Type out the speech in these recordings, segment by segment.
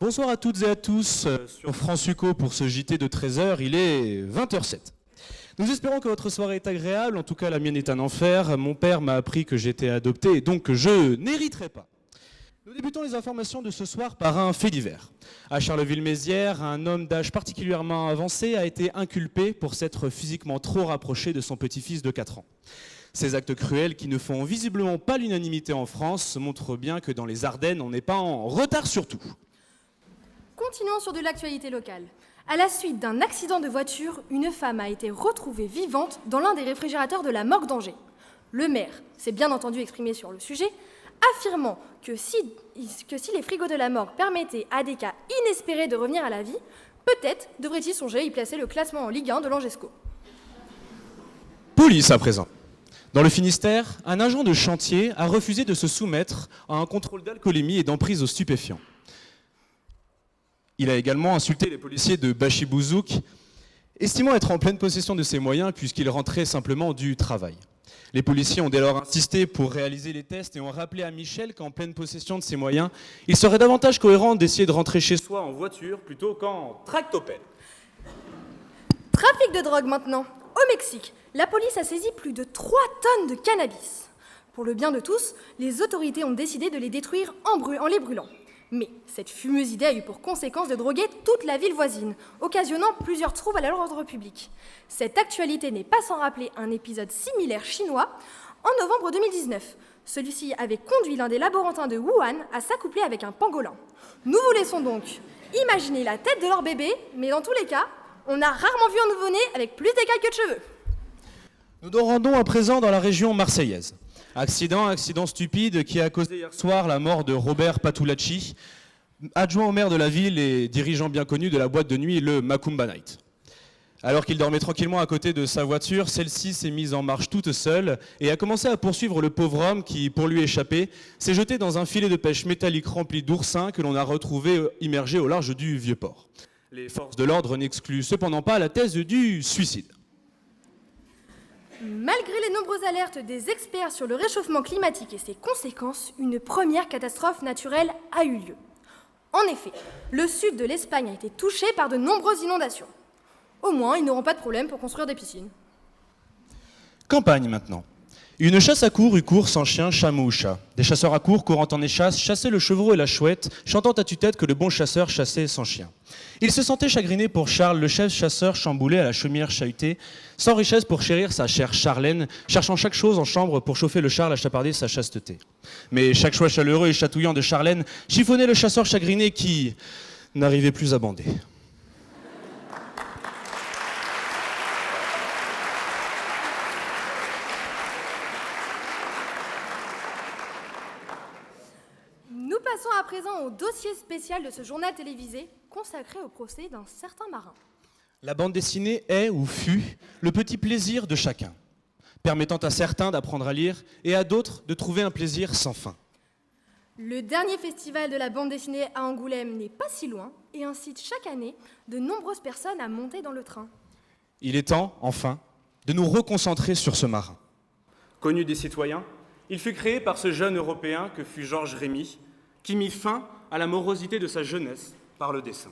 Bonsoir à toutes et à tous sur France UCO pour ce JT de 13h, il est 20h07. Nous espérons que votre soirée est agréable, en tout cas la mienne est un enfer. Mon père m'a appris que j'étais adopté et donc que je n'hériterai pas. Nous débutons les informations de ce soir par un fait divers. À Charleville-Mézières, un homme d'âge particulièrement avancé a été inculpé pour s'être physiquement trop rapproché de son petit-fils de 4 ans. Ces actes cruels qui ne font visiblement pas l'unanimité en France montrent bien que dans les Ardennes, on n'est pas en retard sur tout. Continuons sur de l'actualité locale. À la suite d'un accident de voiture, une femme a été retrouvée vivante dans l'un des réfrigérateurs de la morgue d'Angers. Le maire s'est bien entendu exprimé sur le sujet, affirmant que si les frigos de la morgue permettaient à des cas inespérés de revenir à la vie, peut-être devrait-il songer à y placer le classement en Ligue 1 de l'Angesco. Police à présent. Dans le Finistère, un agent de chantier a refusé de se soumettre à un contrôle d'alcoolémie et d'emprise aux stupéfiants. Il a également insulté les policiers de Bachibouzouk, estimant être en pleine possession de ses moyens puisqu'il rentrait simplement du travail. Les policiers ont dès lors insisté pour réaliser les tests et ont rappelé à Michel qu'en pleine possession de ses moyens, il serait davantage cohérent d'essayer de rentrer chez soi en voiture plutôt qu'en tractopelle. Trafic de drogue maintenant. Au Mexique, la police a saisi plus de 3 tonnes de cannabis. Pour le bien de tous, les autorités ont décidé de les détruire en les brûlant. Mais cette fumeuse idée a eu pour conséquence de droguer toute la ville voisine, occasionnant plusieurs troubles à l'ordre public. Cette actualité n'est pas sans rappeler un épisode similaire chinois en novembre 2019. Celui-ci avait conduit l'un des laborantins de Wuhan à s'accoupler avec un pangolin. Nous vous laissons donc imaginer la tête de leur bébé, mais dans tous les cas, on a rarement vu un nouveau-né avec plus d'écailles que de cheveux. Nous nous rendons à présent dans la région marseillaise. Accident stupide qui a causé hier soir la mort de Robert Patulacci, adjoint au maire de la ville et dirigeant bien connu de la boîte de nuit le Macumba Night. Alors qu'il dormait tranquillement à côté de sa voiture, celle-ci s'est mise en marche toute seule et a commencé à poursuivre le pauvre homme qui, pour lui échapper, s'est jeté dans un filet de pêche métallique rempli d'oursins que l'on a retrouvé immergé au large du Vieux-Port. Les forces de l'ordre n'excluent cependant pas la thèse du suicide. Malgré les nombreuses alertes des experts sur le réchauffement climatique et ses conséquences, une première catastrophe naturelle a eu lieu. En effet, le sud de l'Espagne a été touché par de nombreuses inondations. Au moins, ils n'auront pas de problème pour construire des piscines. Campagne maintenant. Une chasse à courre eut cours sans chien, chameau ou chat. Des chasseurs à courre courant en échasse chassaient le chevreau et la chouette, chantant à tue-tête que le bon chasseur chassait sans chien. Il se sentait chagriné pour Charles, le chef chasseur chamboulé à la chaumière chahutée, sans richesse pour chérir sa chère Charlène, cherchant chaque chose en chambre pour chauffer le Charles à chaparder sa chasteté. Mais chaque choix chaleureux et chatouillant de Charlène chiffonnait le chasseur chagriné qui n'arrivait plus à bander. Passons à présent au dossier spécial de ce journal télévisé consacré au procès d'un certain marin. La bande dessinée est ou fut le petit plaisir de chacun, permettant à certains d'apprendre à lire et à d'autres de trouver un plaisir sans fin. Le dernier festival de la bande dessinée à Angoulême n'est pas si loin et incite chaque année de nombreuses personnes à monter dans le train. Il est temps, enfin, de nous reconcentrer sur ce marin. Connu des citoyens, il fut créé par ce jeune Européen que fut Georges Rémy, qui mit fin à la morosité de sa jeunesse par le dessin.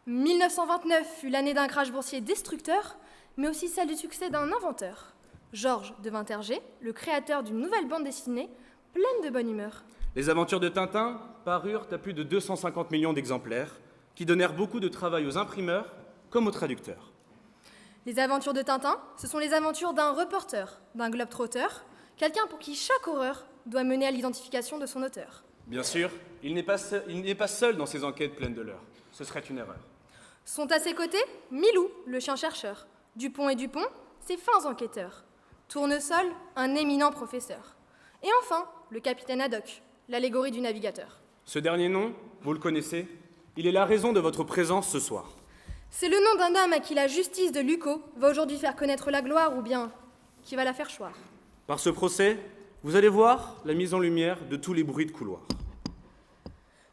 1929 fut l'année d'un crash boursier destructeur, mais aussi celle du succès d'un inventeur. Georges devint Hergé, le créateur d'une nouvelle bande dessinée pleine de bonne humeur. Les aventures de Tintin parurent à plus de 250 millions d'exemplaires, qui donnèrent beaucoup de travail aux imprimeurs comme aux traducteurs. Les aventures de Tintin, ce sont les aventures d'un reporter, d'un globe-trotteur, quelqu'un pour qui chaque horreur doit mener à l'identification de son auteur. Bien sûr, il n'est pas seul dans ses enquêtes pleines de leurres. Ce serait une erreur. Sont à ses côtés Milou, le chien chercheur. Dupont et Dupont, ses fins enquêteurs. Tournesol, un éminent professeur. Et enfin, le capitaine Haddock, l'allégorie du navigateur. Ce dernier nom, vous le connaissez, il est la raison de votre présence ce soir. C'est le nom d'un homme à qui la justice de Lucco va aujourd'hui faire connaître la gloire ou bien qui va la faire choir. Par ce procès, vous allez voir la mise en lumière de tous les bruits de couloir.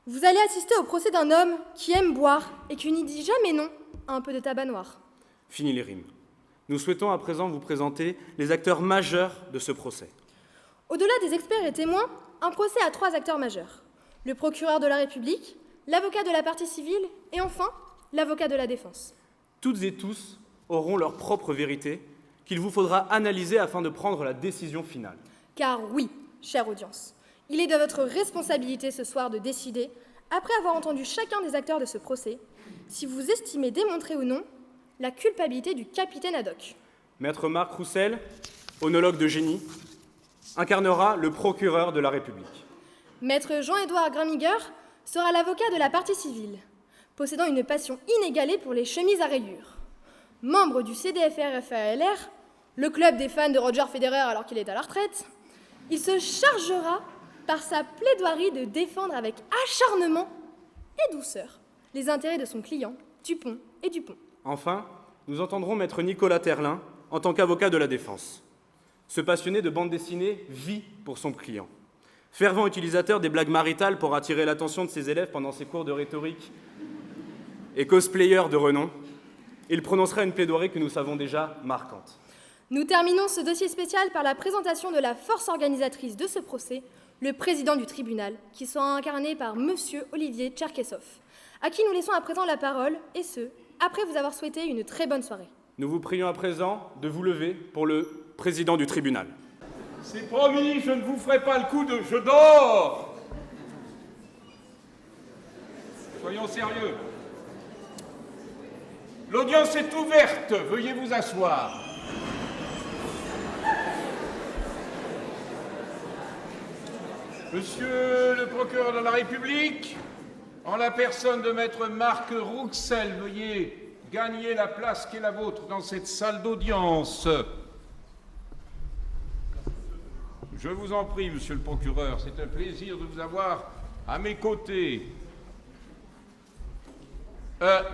Vous allez assister au procès d'un homme qui aime boire et qui n'y dit jamais non à un peu de tabac noir. Fini les rimes. Nous souhaitons à présent vous présenter les acteurs majeurs de ce procès. Au-delà des experts et témoins, un procès a 3 acteurs majeurs. Le procureur de la République, l'avocat de la partie civile et enfin l'avocat de la défense. Toutes et tous auront leur propre vérité qu'il vous faudra analyser afin de prendre la décision finale. Car oui, chère audience, il est de votre responsabilité ce soir de décider, après avoir entendu chacun des acteurs de ce procès, si vous estimez démontrer ou non la culpabilité du capitaine Haddock. Maître Marc Roussel, onologue de génie, incarnera le procureur de la République. Maître Jean-Édouard Grimmiger sera l'avocat de la partie civile, possédant une passion inégalée pour les chemises à rayures. Membre du CDFR-FALR, le club des fans de Roger Federer alors qu'il est à la retraite, il se chargera par sa plaidoirie de défendre avec acharnement et douceur les intérêts de son client, Dupont et Dupont. Enfin, nous entendrons maître Nicolas Terlin en tant qu'avocat de la défense. Ce passionné de bande dessinée vit pour son client. Fervent utilisateur des blagues maritales pour attirer l'attention de ses élèves pendant ses cours de rhétorique et cosplayer de renom, il prononcera une plaidoirie que nous savons déjà marquante. Nous terminons ce dossier spécial par la présentation de la force organisatrice de ce procès, le président du tribunal, qui sera incarné par Monsieur Olivier Tcherkessov, à qui nous laissons à présent la parole, et ce, après vous avoir souhaité une très bonne soirée. Nous vous prions à présent de vous lever pour le président du tribunal. C'est promis, je ne vous ferai pas le coup de « je dors ». Soyons sérieux. L'audience est ouverte, veuillez vous asseoir. Monsieur le procureur de la République, en la personne de maître Marc Roussel, veuillez gagner la place qui est la vôtre dans cette salle d'audience. Je vous en prie, monsieur le procureur, c'est un plaisir de vous avoir à mes côtés.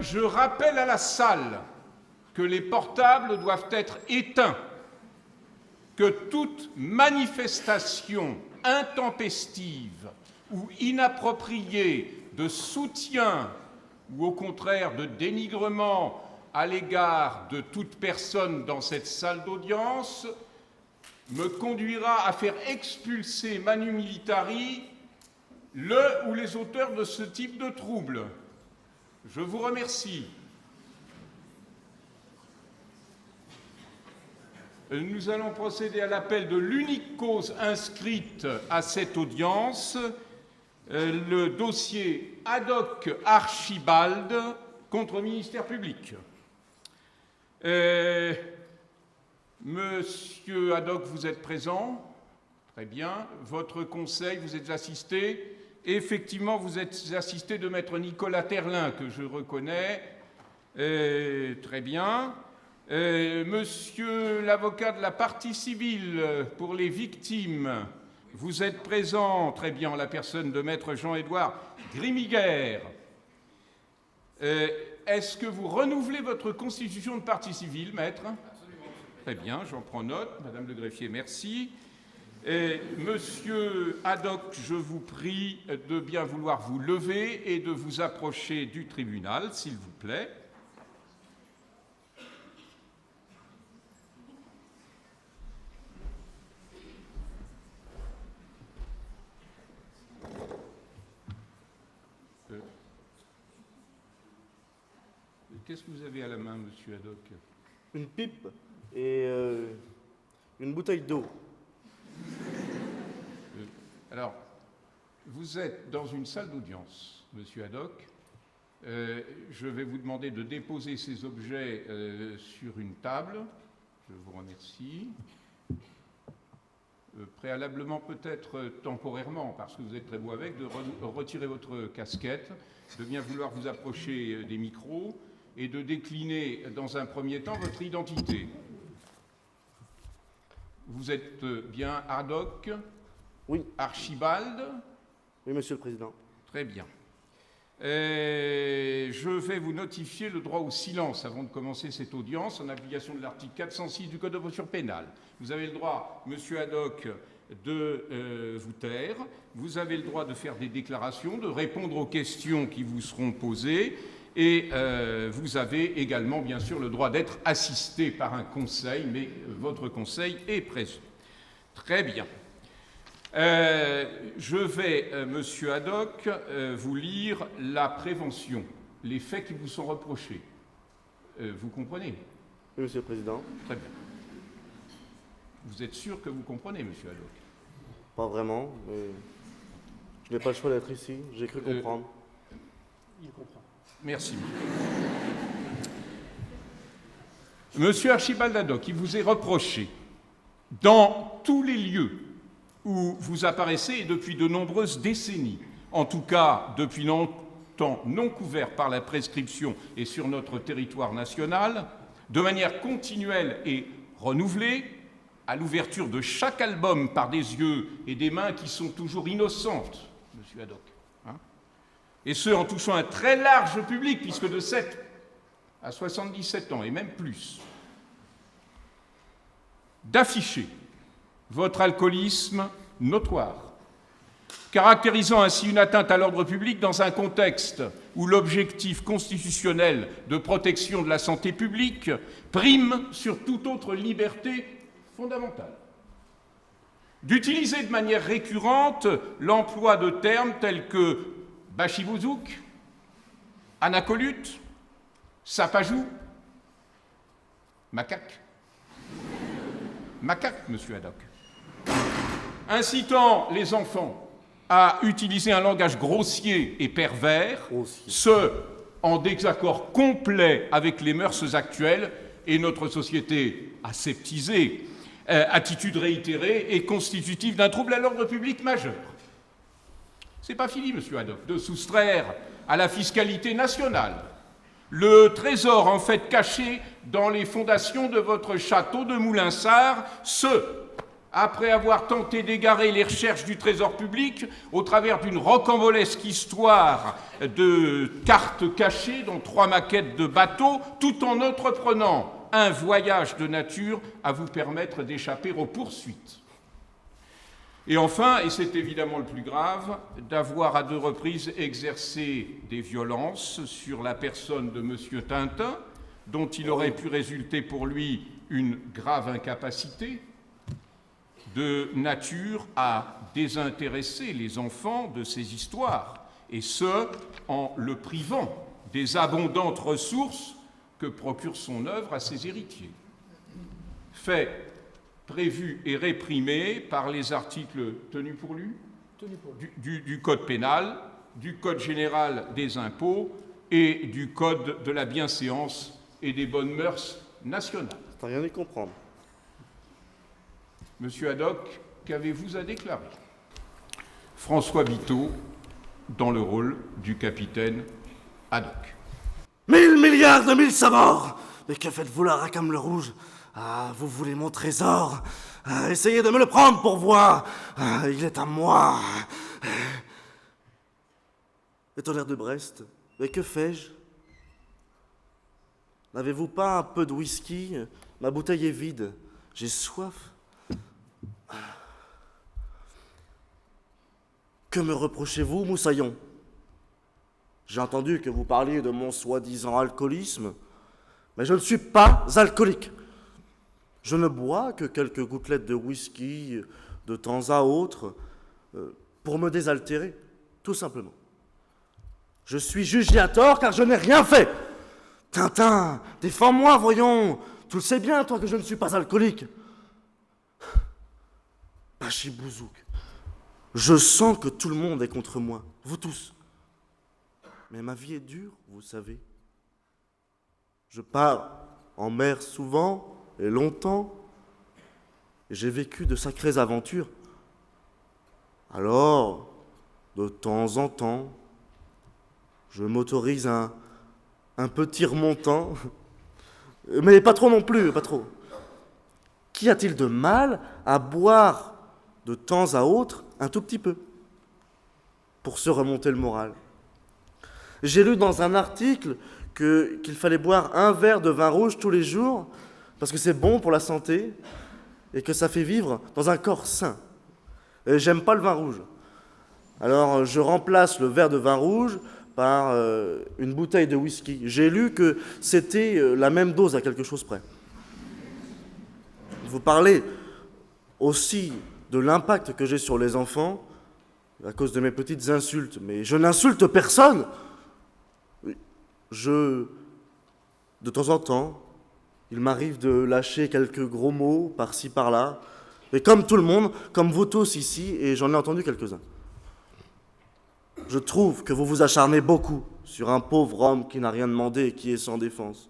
Je rappelle à la salle que les portables doivent être éteints, que toute manifestation intempestive ou inappropriée de soutien ou au contraire de dénigrement à l'égard de toute personne dans cette salle d'audience me conduira à faire expulser manu militari le ou les auteurs de ce type de troubles. Je vous remercie. Nous allons procéder à l'appel de l'unique cause inscrite à cette audience, le dossier Haddock Archibald contre le ministère public. Monsieur Haddock, vous êtes présent? Très bien. Votre conseil, vous êtes assisté? Effectivement, vous êtes assisté de maître Nicolas Terlin, que je reconnais. Très bien. Monsieur l'avocat de la partie civile pour les victimes, vous êtes présent, très bien, en la personne de maître Jean-Édouard Grimmiger. Est-ce que vous renouvelez votre constitution de partie civile, maître? Absolument. Très bien, j'en prends note. Madame le greffier, merci. Monsieur Haddock, je vous prie de bien vouloir vous lever et de vous approcher du tribunal, s'il vous plaît. Qu'est-ce que vous avez à la main, monsieur Haddock? Une pipe et une bouteille d'eau. Alors, vous êtes dans une salle d'audience, monsieur Haddock. Je vais vous demander de déposer ces objets sur une table. Je vous remercie. Préalablement, peut-être temporairement, parce que vous êtes très beau avec, de retirer votre casquette, de bien vouloir vous approcher des micros et de décliner dans un premier temps votre identité. Vous êtes bien Haddock? Oui. Archibald? Oui, monsieur le président. Très bien. Je vais vous notifier le droit au silence avant de commencer cette audience en application de l'article 406 du Code de procédure pénale. Vous avez le droit, monsieur Haddock, de vous taire. Vous avez le droit de faire des déclarations, de répondre aux questions qui vous seront posées. Et vous avez également, bien sûr, le droit d'être assisté par un conseil, mais votre conseil est présent. Très bien. Je vais, monsieur Haddock, vous lire la prévention, les faits qui vous sont reprochés. Vous comprenez? Oui, monsieur le président. Très bien. Vous êtes sûr que vous comprenez, monsieur Haddock? Pas vraiment, mais je n'ai pas le choix d'être ici. J'ai cru comprendre. Merci. Monsieur Archibald Haddock, il vous est reproché, dans tous les lieux où vous apparaissez et depuis de nombreuses décennies, en tout cas depuis longtemps non couverts par la prescription et sur notre territoire national, de manière continuelle et renouvelée, à l'ouverture de chaque album par des yeux et des mains qui sont toujours innocentes, monsieur Haddock, hein, et ce en touchant un très large public, puisque de 7 à 77 ans et même plus, d'afficher votre alcoolisme notoire, caractérisant ainsi une atteinte à l'ordre public dans un contexte où l'objectif constitutionnel de protection de la santé publique prime sur toute autre liberté fondamentale. D'utiliser de manière récurrente l'emploi de termes tels que bachibouzouk, anacolute, sapajou, macaque. Macaque, monsieur Haddock. Incitant les enfants à utiliser un langage grossier et pervers, ce en désaccord complet avec les mœurs actuelles et notre société aseptisée, attitude réitérée et constitutive d'un trouble à l'ordre public majeur. C'est pas fini, monsieur Haddock, de soustraire à la fiscalité nationale le trésor en fait caché dans les fondations de votre château de Moulinsart, ce après avoir tenté d'égarer les recherches du trésor public au travers d'une rocambolesque histoire de cartes cachées, dont 3 maquettes de bateaux, tout en entreprenant un voyage de nature à vous permettre d'échapper aux poursuites. Et enfin, et c'est évidemment le plus grave, d'avoir à 2 reprises exercé des violences sur la personne de M. Tintin, dont il aurait pu résulter pour lui une grave incapacité, de nature à désintéresser les enfants de ces histoires, et ce, en le privant des abondantes ressources que procure son œuvre à ses héritiers. Fait prévu et réprimé par les articles tenus pour lui du Code pénal, du Code général des impôts et du Code de la bienséance et des bonnes mœurs nationales. T'as rien à comprendre. Monsieur Haddock, qu'avez-vous à déclarer? François Biteau, dans le rôle du capitaine Haddock. 1000 milliards de 1000 sabords! Mais que faites-vous là, Rackham le Rouge? Ah, vous voulez mon trésor? Ah, essayez de me le prendre pour voir. Ah, il est à moi. Et tonnerre de Brest, mais que fais-je? N'avez-vous pas un peu de whisky? Ma bouteille est vide. J'ai soif. Que me reprochez-vous, Moussaillon? J'ai entendu que vous parliez de mon soi-disant alcoolisme, mais je ne suis pas alcoolique. Je ne bois que quelques gouttelettes de whisky de temps à autre pour me désaltérer, tout simplement. Je suis jugé à tort car je n'ai rien fait. Tintin, défends-moi, voyons. Tu le sais bien, toi, que je ne suis pas alcoolique. Bachibouzouk, je sens que tout le monde est contre moi, vous tous. Mais ma vie est dure, vous savez. Je pars en mer souvent et longtemps, et j'ai vécu de sacrées aventures. Alors, de temps en temps, je m'autorise un petit remontant, mais pas trop non plus, pas trop. Qu'y a-t-il de mal à boire de temps à autre un tout petit peu pour se remonter le moral? J'ai lu dans un article qu'il fallait boire 1 verre de vin rouge tous les jours parce que c'est bon pour la santé et que ça fait vivre dans un corps sain. Et j'aime pas le vin rouge. Alors je remplace le verre de vin rouge par une bouteille de whisky. J'ai lu que c'était la même dose à quelque chose près. Vous parlez aussi de l'impact que j'ai sur les enfants à cause de mes petites insultes. Mais je n'insulte personne. De temps en temps, il m'arrive de lâcher quelques gros mots par-ci, par-là. Et comme tout le monde, comme vous tous ici, et j'en ai entendu quelques-uns. Je trouve que vous vous acharnez beaucoup sur un pauvre homme qui n'a rien demandé et qui est sans défense.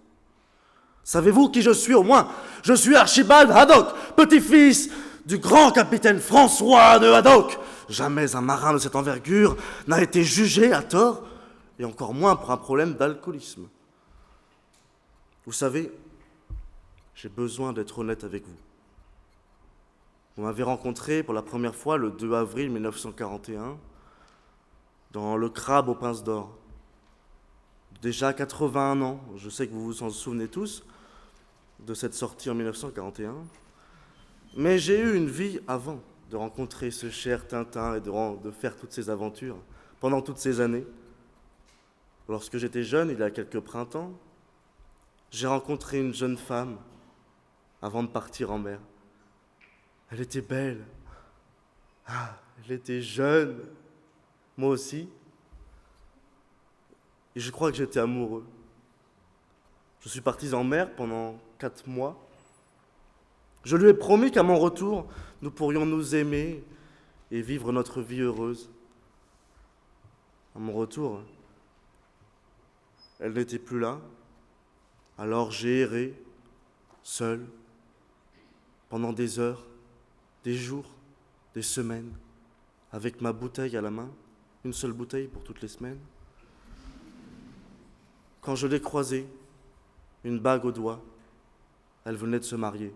Savez-vous qui je suis au moins? Je suis Archibald Haddock, petit-fils du grand capitaine François de Haddock. Jamais un marin de cette envergure n'a été jugé à tort, et encore moins pour un problème d'alcoolisme. Vous savez, j'ai besoin d'être honnête avec vous. Vous m'avez rencontré pour la première fois le 2 avril 1941 dans le Crabe aux Pinces d'Or. Déjà 81 ans, je sais que vous vous en souvenez tous de cette sortie en 1941. Mais j'ai eu une vie avant de rencontrer ce cher Tintin et de faire toutes ces aventures pendant toutes ces années. Lorsque j'étais jeune, il y a quelques printemps, j'ai rencontré une jeune femme avant de partir en mer. Elle était belle. Ah, elle était jeune. Moi aussi. Et je crois que j'étais amoureux. Je suis parti en mer pendant 4 mois. Je lui ai promis qu'à mon retour, nous pourrions nous aimer et vivre notre vie heureuse. À mon retour, elle n'était plus là. Alors j'ai erré, seul, pendant des heures, des jours, des semaines, avec ma bouteille à la main, une seule bouteille pour toutes les semaines. Quand je l'ai croisée, une bague au doigt, elle venait de se marier.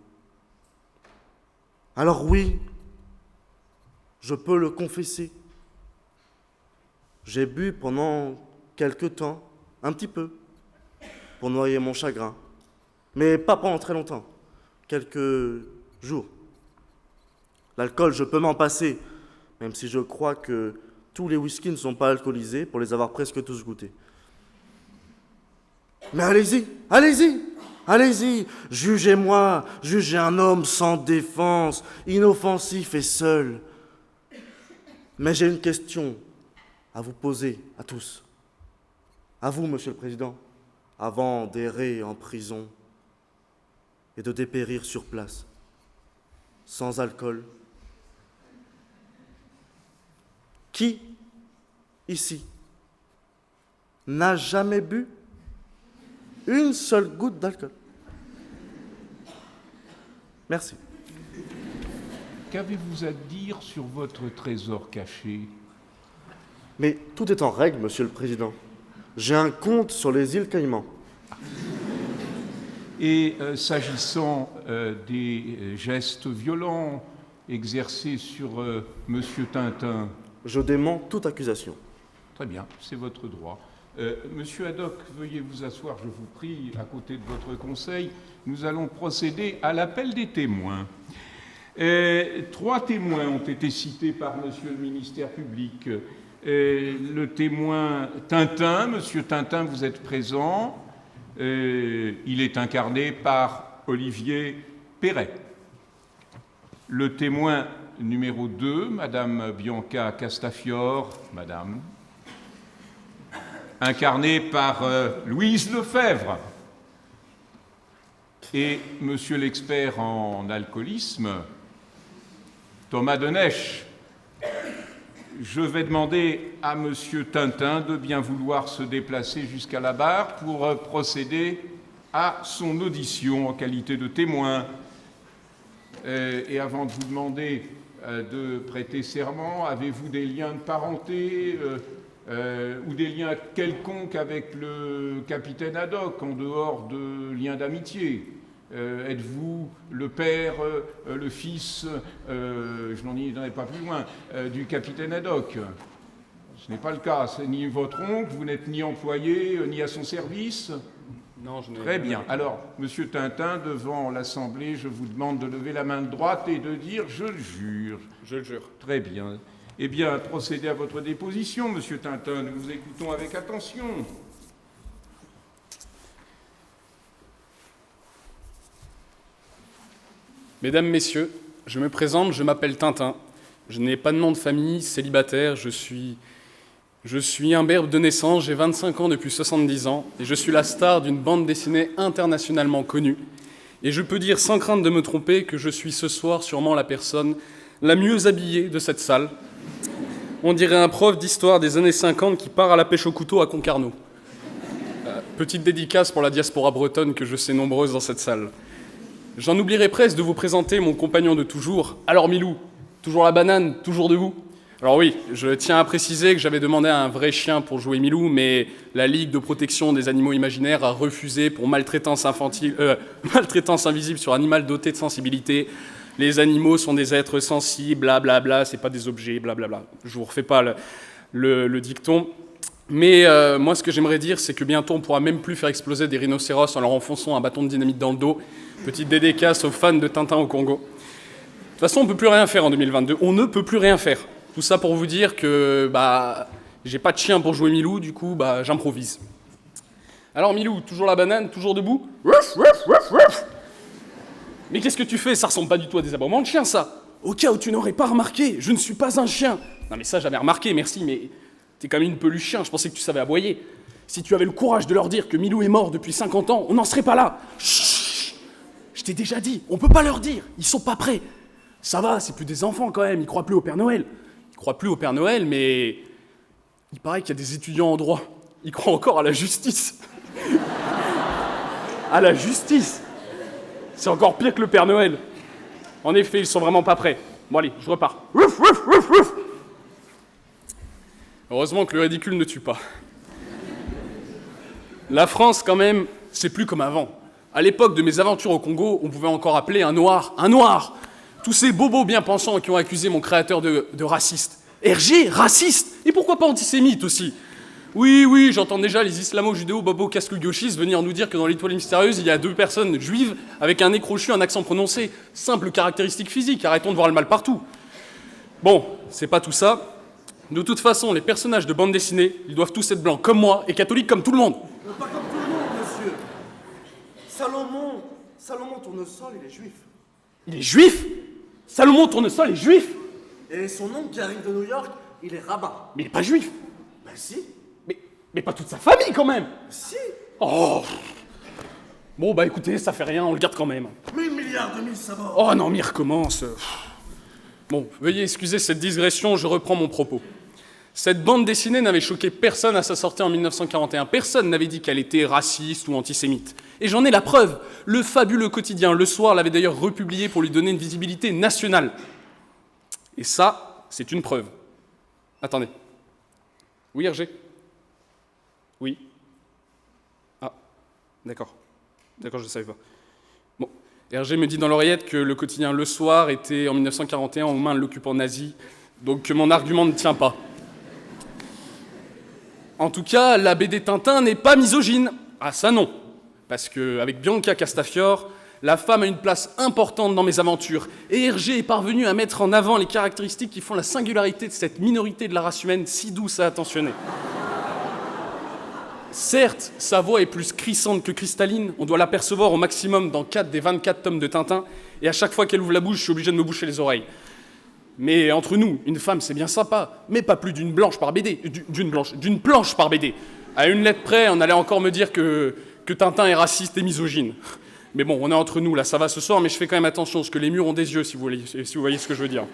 Alors oui, je peux le confesser. J'ai bu pendant quelque temps, un petit peu, pour noyer mon chagrin. Mais pas pendant très longtemps, quelques jours. L'alcool, je peux m'en passer, même si je crois que tous les whiskies ne sont pas alcoolisés pour les avoir presque tous goûtés. Mais allez-y, allez-y, allez-y, jugez-moi, jugez un homme sans défense, inoffensif et seul. Mais j'ai une question à vous poser à tous. À vous, Monsieur le Président, avant d'errer en prison et de dépérir sur place, sans alcool. Qui, ici, n'a jamais bu une seule goutte d'alcool? Merci. Qu'avez-vous à dire sur votre trésor caché? Mais tout est en règle, Monsieur le Président. J'ai un compte sur les îles Caïmans. Et s'agissant des gestes violents exercés sur Monsieur Tintin? Je dément toute accusation. Très bien, c'est votre droit. Monsieur Haddock, veuillez vous asseoir, je vous prie, à côté de votre conseil. Nous allons procéder à l'appel des témoins. 3 témoins ont été cités par Monsieur le ministère public. Le témoin Tintin, Monsieur Tintin, vous êtes présent. Il est incarné par Olivier Perret. Le témoin numéro 2, Madame Bianca Castafiore, Madame, incarné par Louise Lefebvre. Et Monsieur l'expert en alcoolisme, Thomas Denèche. Je vais demander à Monsieur Tintin de bien vouloir se déplacer jusqu'à la barre pour procéder à son audition en qualité de témoin. Et avant de vous demander de prêter serment, avez-vous des liens de parenté ou des liens quelconques avec le capitaine Haddock, en dehors de liens d'amitié? Êtes-vous le père, le fils, je n'en ai pas plus loin, du capitaine Haddock? Ce n'est pas le cas, c'est ni votre oncle, vous n'êtes ni employé, ni à son service? Non, je n'ai... Très bien. Alors, Monsieur Tintin, devant l'Assemblée, je vous demande de lever la main de droite et de dire « Je le jure ». Je le jure. Très bien. Eh bien, procédez à votre déposition, Monsieur Tintin. Nous vous écoutons avec attention. Mesdames, Messieurs, Je me présente, je m'appelle Tintin. Je n'ai pas de nom de famille, célibataire, je suis un berbe de naissance, j'ai 25 ans depuis 70 ans, et je suis la star d'une bande dessinée internationalement connue. Et je peux dire sans crainte de me tromper que je suis ce soir sûrement la personne la mieux habillée de cette salle. On dirait un prof d'histoire des années 50 qui part à la pêche au couteau à Concarneau. Petite dédicace pour la diaspora bretonne que je sais nombreuse dans cette salle. J'en oublierai presque de vous présenter mon compagnon de toujours. Alors Milou, toujours la banane, toujours debout? Alors oui, je tiens à préciser que j'avais demandé à un vrai chien pour jouer Milou, mais la Ligue de protection des animaux imaginaires a refusé pour maltraitance invisible sur animal doté de sensibilité. Les animaux sont des êtres sensibles, blablabla, c'est pas des objets, blablabla. Je vous refais pas le dicton. Mais moi, ce que j'aimerais dire, c'est que bientôt, on pourra même plus faire exploser des rhinocéros en leur enfonçant un bâton de dynamite dans le dos. Petite dédicace aux fans de Tintin au Congo. De toute façon, on peut plus rien faire en 2022. On ne peut plus rien faire. Tout ça pour vous dire que j'ai pas de chien pour jouer Milou, du coup, j'improvise. Alors Milou, toujours la banane, toujours debout? Mais qu'est-ce que tu fais? Ça ressemble pas du tout à des aboiements de chien, ça. Au cas où tu n'aurais pas remarqué, je ne suis pas un chien. Non mais ça, j'avais remarqué, merci, mais t'es comme une peluche chien, je pensais que tu savais aboyer. Si tu avais le courage de leur dire que Milou est mort depuis 50 ans, on n'en serait pas là. Chut! Je t'ai déjà dit, on peut pas leur dire, ils sont pas prêts. Ça va, c'est plus des enfants quand même, ils croient plus au Père Noël. Ils croient plus au Père Noël, mais il paraît qu'il y a des étudiants en droit. Ils croient encore à la justice. À la justice. C'est encore pire que le Père Noël. En effet, ils sont vraiment pas prêts. Bon allez, je repars. Heureusement que le ridicule ne tue pas. La France, quand même, c'est plus comme avant. À l'époque de mes aventures au Congo, on pouvait encore appeler un noir un noir. Tous ces bobos bien pensants qui ont accusé mon créateur de raciste. Hergé, raciste. Et pourquoi pas antisémite aussi? Oui, j'entends déjà les islamo-judéo-bobo-cascou-gauchistes venir nous dire que dans l'Étoile mystérieuse, il y a 2 personnes juives avec un nez crochu, un accent prononcé. Simple caractéristique physique, arrêtons de voir le mal partout. Bon, c'est pas tout ça. De toute façon, les personnages de bande dessinée, ils doivent tous être blancs comme moi et catholiques comme tout le monde. Pas comme tout le monde, monsieur. Salomon Tournesol, il est juif. Il est juif? Salomon Tournesol est juif? Et son oncle qui arrive de New York, il est rabbin. Mais il est pas juif. Ben si. Mais pas toute sa famille quand même. Si. Oh. Bon écoutez, ça fait rien, on le garde quand même. 1000 milliards de mille, ça va. Oh non, mais il recommence. Bon, veuillez excuser cette digression, je reprends mon propos. Cette bande dessinée n'avait choqué personne à sa sortie en 1941. Personne n'avait dit qu'elle était raciste ou antisémite. Et j'en ai la preuve. Le fabuleux quotidien Le Soir l'avait d'ailleurs republié pour lui donner une visibilité nationale. Et ça, c'est une preuve. Attendez. Oui, Hergé? Oui. Ah, d'accord. D'accord, je ne savais pas. Bon, Hergé me dit dans l'oreillette que le quotidien Le Soir était en 1941 aux mains de l'occupant nazi, donc que mon argument ne tient pas. En tout cas, la BD Tintin n'est pas misogyne. Ah ça non. Parce qu'avec Bianca Castafiore, la femme a une place importante dans mes aventures. Et Hergé est parvenu à mettre en avant les caractéristiques qui font la singularité de cette minorité de la race humaine si douce à attentionner. Certes, sa voix est plus crissante que cristalline, on doit l'apercevoir au maximum dans 4 des 24 tomes de Tintin, et à chaque fois qu'elle ouvre la bouche, je suis obligé de me boucher les oreilles. Mais entre nous, une femme c'est bien sympa, mais pas plus d'une planche par BD. D'une planche par BD. À une lettre près, on allait encore me dire que Tintin est raciste et misogyne. Mais bon, on est entre nous, là, ça va ce soir, mais je fais quand même attention, parce que les murs ont des yeux, si vous voyez ce que je veux dire.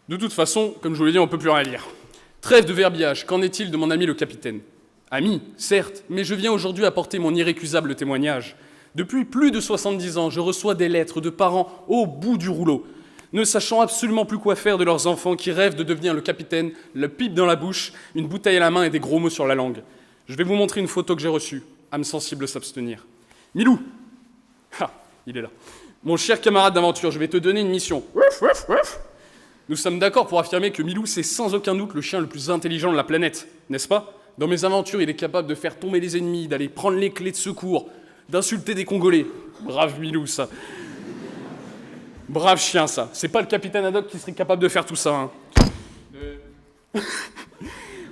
De toute façon, comme je vous l'ai dit, on ne peut plus rien lire. Trêve de verbiage, qu'en est-il de mon ami le capitaine? Ami, certes, mais je viens aujourd'hui apporter mon irrécusable témoignage. Depuis plus de 70 ans, je reçois des lettres de parents au bout du rouleau, ne sachant absolument plus quoi faire de leurs enfants qui rêvent de devenir le capitaine, le pipe dans la bouche, une bouteille à la main et des gros mots sur la langue. Je vais vous montrer une photo que j'ai reçue. Âme sensible s'abstenir. Milou! Ah, il est là. Mon cher camarade d'aventure, je vais te donner une mission. Nous sommes d'accord pour affirmer que Milou, c'est sans aucun doute le chien le plus intelligent de la planète, n'est-ce pas? Dans mes aventures, il est capable de faire tomber les ennemis, d'aller prendre les clés de secours, d'insulter des Congolais. Brave Milou, ça. Brave chien, ça. C'est pas le capitaine Haddock qui serait capable de faire tout ça, hein.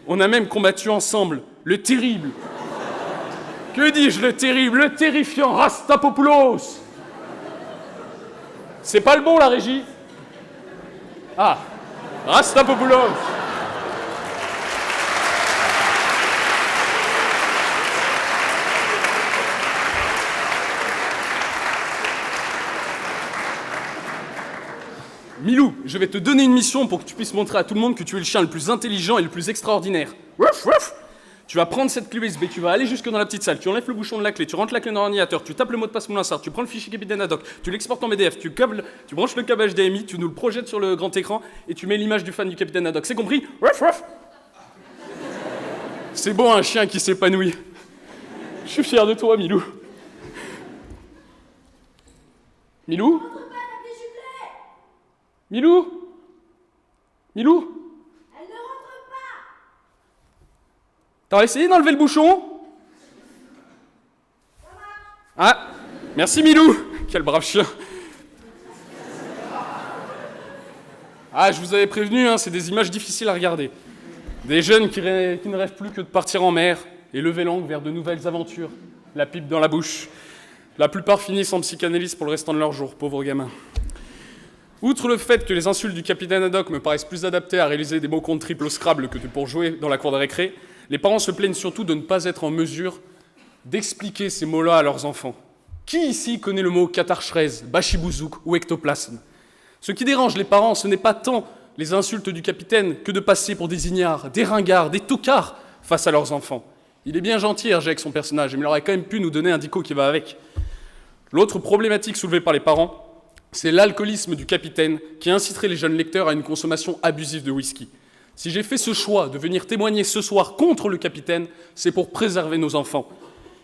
On a même combattu ensemble le terrible. Que dis-je, le terrible, le terrifiant Rastapopoulos. C'est pas le bon, la régie. Ah, Rastapopoulos. Milou, je vais te donner une mission pour que tu puisses montrer à tout le monde que tu es le chien le plus intelligent et le plus extraordinaire. Wouf, wouf. Tu vas prendre cette clé USB, tu vas aller jusque dans la petite salle, tu enlèves le bouchon de la clé, tu rentres la clé dans l'ordinateur, tu tapes le mot de passe Moulinsart, tu prends le fichier Capitaine Haddock, tu l'exportes en PDF, tu branches le câble HDMI, tu nous le projettes sur le grand écran et tu mets l'image du fan du Capitaine Haddock. C'est compris? Wouf, wouf. C'est bon un chien qui s'épanouit. Je suis fier de toi, Milou. Milou? Milou? Milou? Elle ne rentre pas. T'as essayé d'enlever le bouchon? Ah, merci Milou. Quel brave chien. Ah, je vous avais prévenu, hein, c'est des images difficiles à regarder. Des jeunes qui ne rêvent plus que de partir en mer et lever l'angle vers de nouvelles aventures, la pipe dans la bouche. La plupart finissent en psychanalyse pour le restant de leur jour, pauvres gamins. Outre le fait que les insultes du Capitaine Haddock me paraissent plus adaptées à réaliser des mots contre triple au Scrabble que pour jouer dans la cour de récré, les parents se plaignent surtout de ne pas être en mesure d'expliquer ces mots-là à leurs enfants. Qui ici connaît le mot catharchrèse, bachibouzouk ou ectoplasme? Ce qui dérange les parents, ce n'est pas tant les insultes du capitaine que de passer pour des ignares, des ringards, des tocards face à leurs enfants. Il est bien gentil, Hergé, avec son personnage, mais il aurait quand même pu nous donner un dico qui va avec. L'autre problématique soulevée par les parents, c'est l'alcoolisme du capitaine qui inciterait les jeunes lecteurs à une consommation abusive de whisky. Si j'ai fait ce choix de venir témoigner ce soir contre le capitaine, c'est pour préserver nos enfants.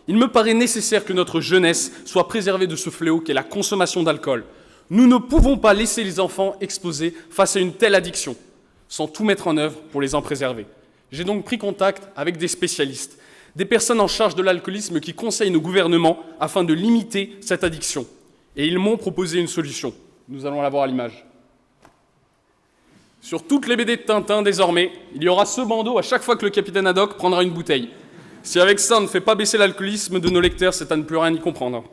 Il me paraît nécessaire que notre jeunesse soit préservée de ce fléau qu'est la consommation d'alcool. Nous ne pouvons pas laisser les enfants exposés face à une telle addiction, sans tout mettre en œuvre pour les en préserver. J'ai donc pris contact avec des spécialistes, des personnes en charge de l'alcoolisme qui conseillent nos gouvernements afin de limiter cette addiction. Et ils m'ont proposé une solution. Nous allons la voir à l'image. Sur toutes les BD de Tintin, désormais, il y aura ce bandeau à chaque fois que le Capitaine Haddock prendra une bouteille. Si avec ça on ne fait pas baisser l'alcoolisme de nos lecteurs, c'est à ne plus rien y comprendre.